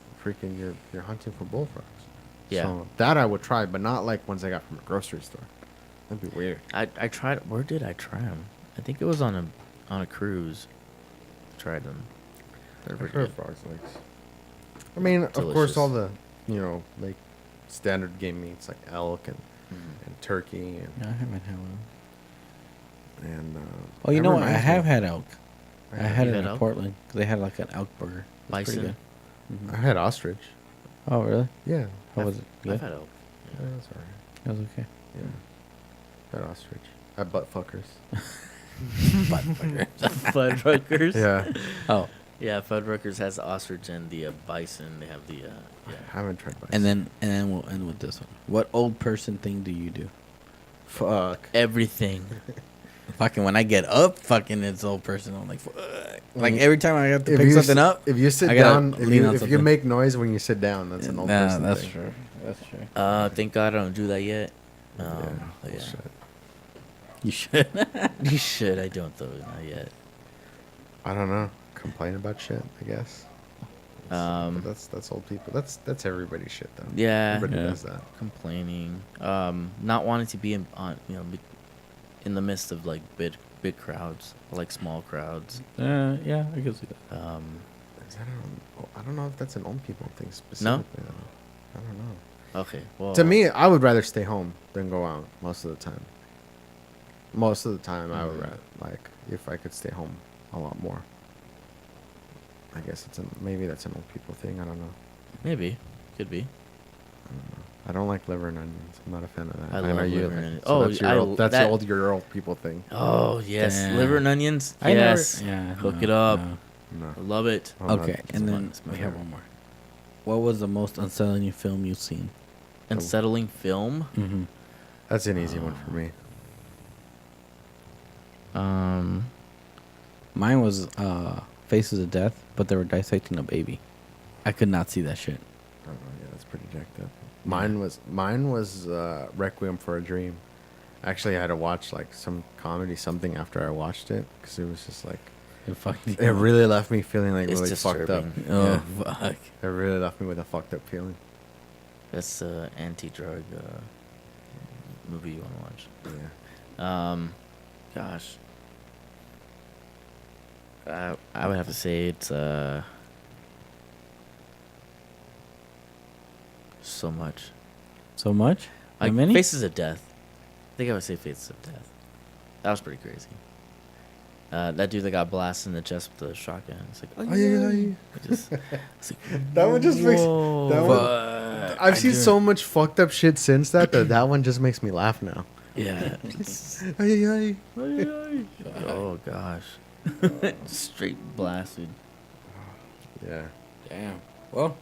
hunting for bullfrogs. Yeah. So that I would try, but not like ones I got from a grocery store. That'd be weird. I tried. Where did I try them? I think it was on a cruise. Tried them. They're I've pretty heard good. frog's legs. I mean, of course, Delicious. all the like standard game meats like elk and, Mhm. and turkey Yeah, I haven't had one. and Oh, you that know what? I reminds have me. had elk. I had You it had in elk? Portland because they had like an elk burger. It's pretty Bison. good. I Mhm. had ostrich. Oh, really? Yeah, How was it? Good? I've had elk. yeah, that's alright. It was okay. Yeah, had ostrich. I butt fuckers. Fuddruckers. Yeah, Oh, Yeah, Fuddruckers has ostrich and the bison. They have the yeah. I haven't tried bison. and then we'll end with this one. What old person thing do you do? Fuck. everything. Fucking when I get up, fucking it's old person. I'm like, fuck. Like you- every time I have to If pick you something s- up. if you sit I gotta down, if lean you on if you something. make noise when you sit down, that's an old person that's thing. true. That's true. Thank God I don't do that yet. But yeah. Bullshit. You should. You should. I don't though. Not yet. I don't know. Complain about shit, I guess. But that's old people. That's everybody's shit though. Yeah. Everybody Yeah. does that. Complaining. Not wanting to be in the midst of like big crowds, like small crowds. Yeah, I can see that. Is that I don't know if that's an old people thing specifically. Though. I don't know. Okay. Well. To me, I would rather stay home than go out most of the time. Most of the time, I would rather, like, if I could stay home a lot more. I guess maybe that's an old people thing. I don't know. Maybe. Could be. I don't like liver and onions. I'm not a fan of that. I know love you liver and like- onions. so Oh, that's your that- your old people thing. Oh yes, Damn. liver and onions. I never- Yes. yeah. Hook no, it up. no. No. I love it. I'm not- Okay, it's and not- then it's my we have favorite. one more. What was the most unsettling film you've seen? Unsettling film. Mm-hmm. That's an easy one for me. Mine was Faces of Death, but they were dissecting a baby. I could not see that shit. Oh, yeah, that's pretty jacked up. Mine was Requiem for a Dream. Actually, I had to watch like some comedy something after I watched it because it was just like It fucking it really left me feeling like It's really fucked up. disturbing. Oh Yeah. fuck! It really left me with a fucked up feeling. That's anti-drug movie you want to watch. Yeah. Gosh. I would have to say it's so much. So much? How Like many? Faces of Death. I think I would say Faces of Death. That was pretty crazy. That dude that got blasted in the chest with the shotgun. It's like, oh yeah. It just, it's like, That one just makes whoa. that one. Fuck. I've seen so much fucked up shit since that one just makes me laugh now. Yeah. Ay, ay, Oh gosh. Straight blasted. ay. Yeah. Damn. Well,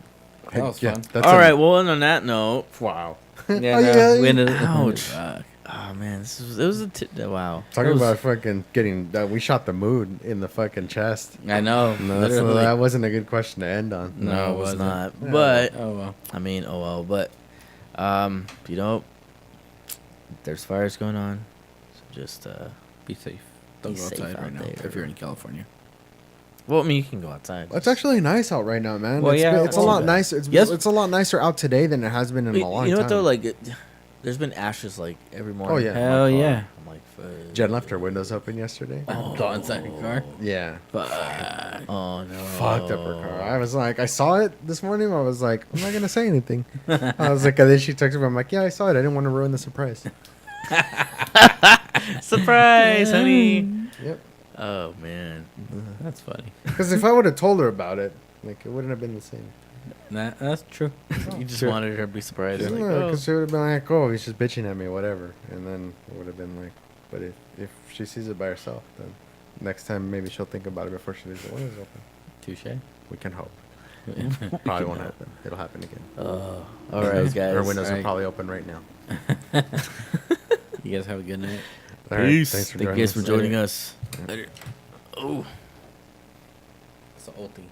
that was Yeah, fun. that's All a- right. Well, and on that note, Wow. Yeah, Ay, no, ay. we ended ouch. Fuck. Oh man, it was wow. Talking It was- about fucking getting. We shot the mood in the fucking chest. I know. No, literally. that wasn't a good question to end on. No, No, it it was wasn't. not. Yeah. But Oh well. I mean, oh well. But there's fires going on, so just Be safe. Don't Be go safe outside out right now there. if you're in California. well, I mean, you can go outside. It's actually nice out right now, man. Well, it's yeah, it's a well, lot nicer. yes. It's a lot nicer out today than it has been in Wait, a long you know time. what though? Like, there's been ashes like every morning. Oh, yeah. in my Hell car. yeah. I'm like, fuck. Jen left her windows open yesterday. Go inside your car. Yeah. Oh no. Fucked up her car. I was like, I saw it this morning. I was like, I'm not gonna say anything. I was like, and then she texted me. I'm like, yeah, I saw it. I didn't want to ruin the surprise. Surprise, honey. Yep. Oh man. That's funny. Because if I would have told her about it, like, it wouldn't have been the same. That's true. You just Sure. wanted her to be surprised. Like, Because she would have been like, oh, he's just bitching at me, whatever. And then it would have been like, but if she sees it by herself, then next time maybe she'll think about it before she leaves the windows open. Touche. We can hope. Probably won't happen. It'll happen again. all right, guys. Her windows are Alright. probably open right now. You guys have a good night. All right, Peace. thanks for Thank you joining guys for us. joining us. Later. Oh. It's an old thing.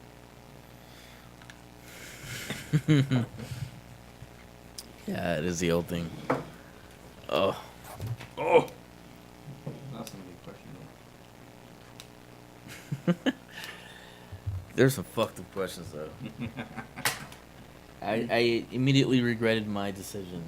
Yeah, it is the old thing. Oh. That's a big question. There's some fucked up questions though. I immediately regretted my decision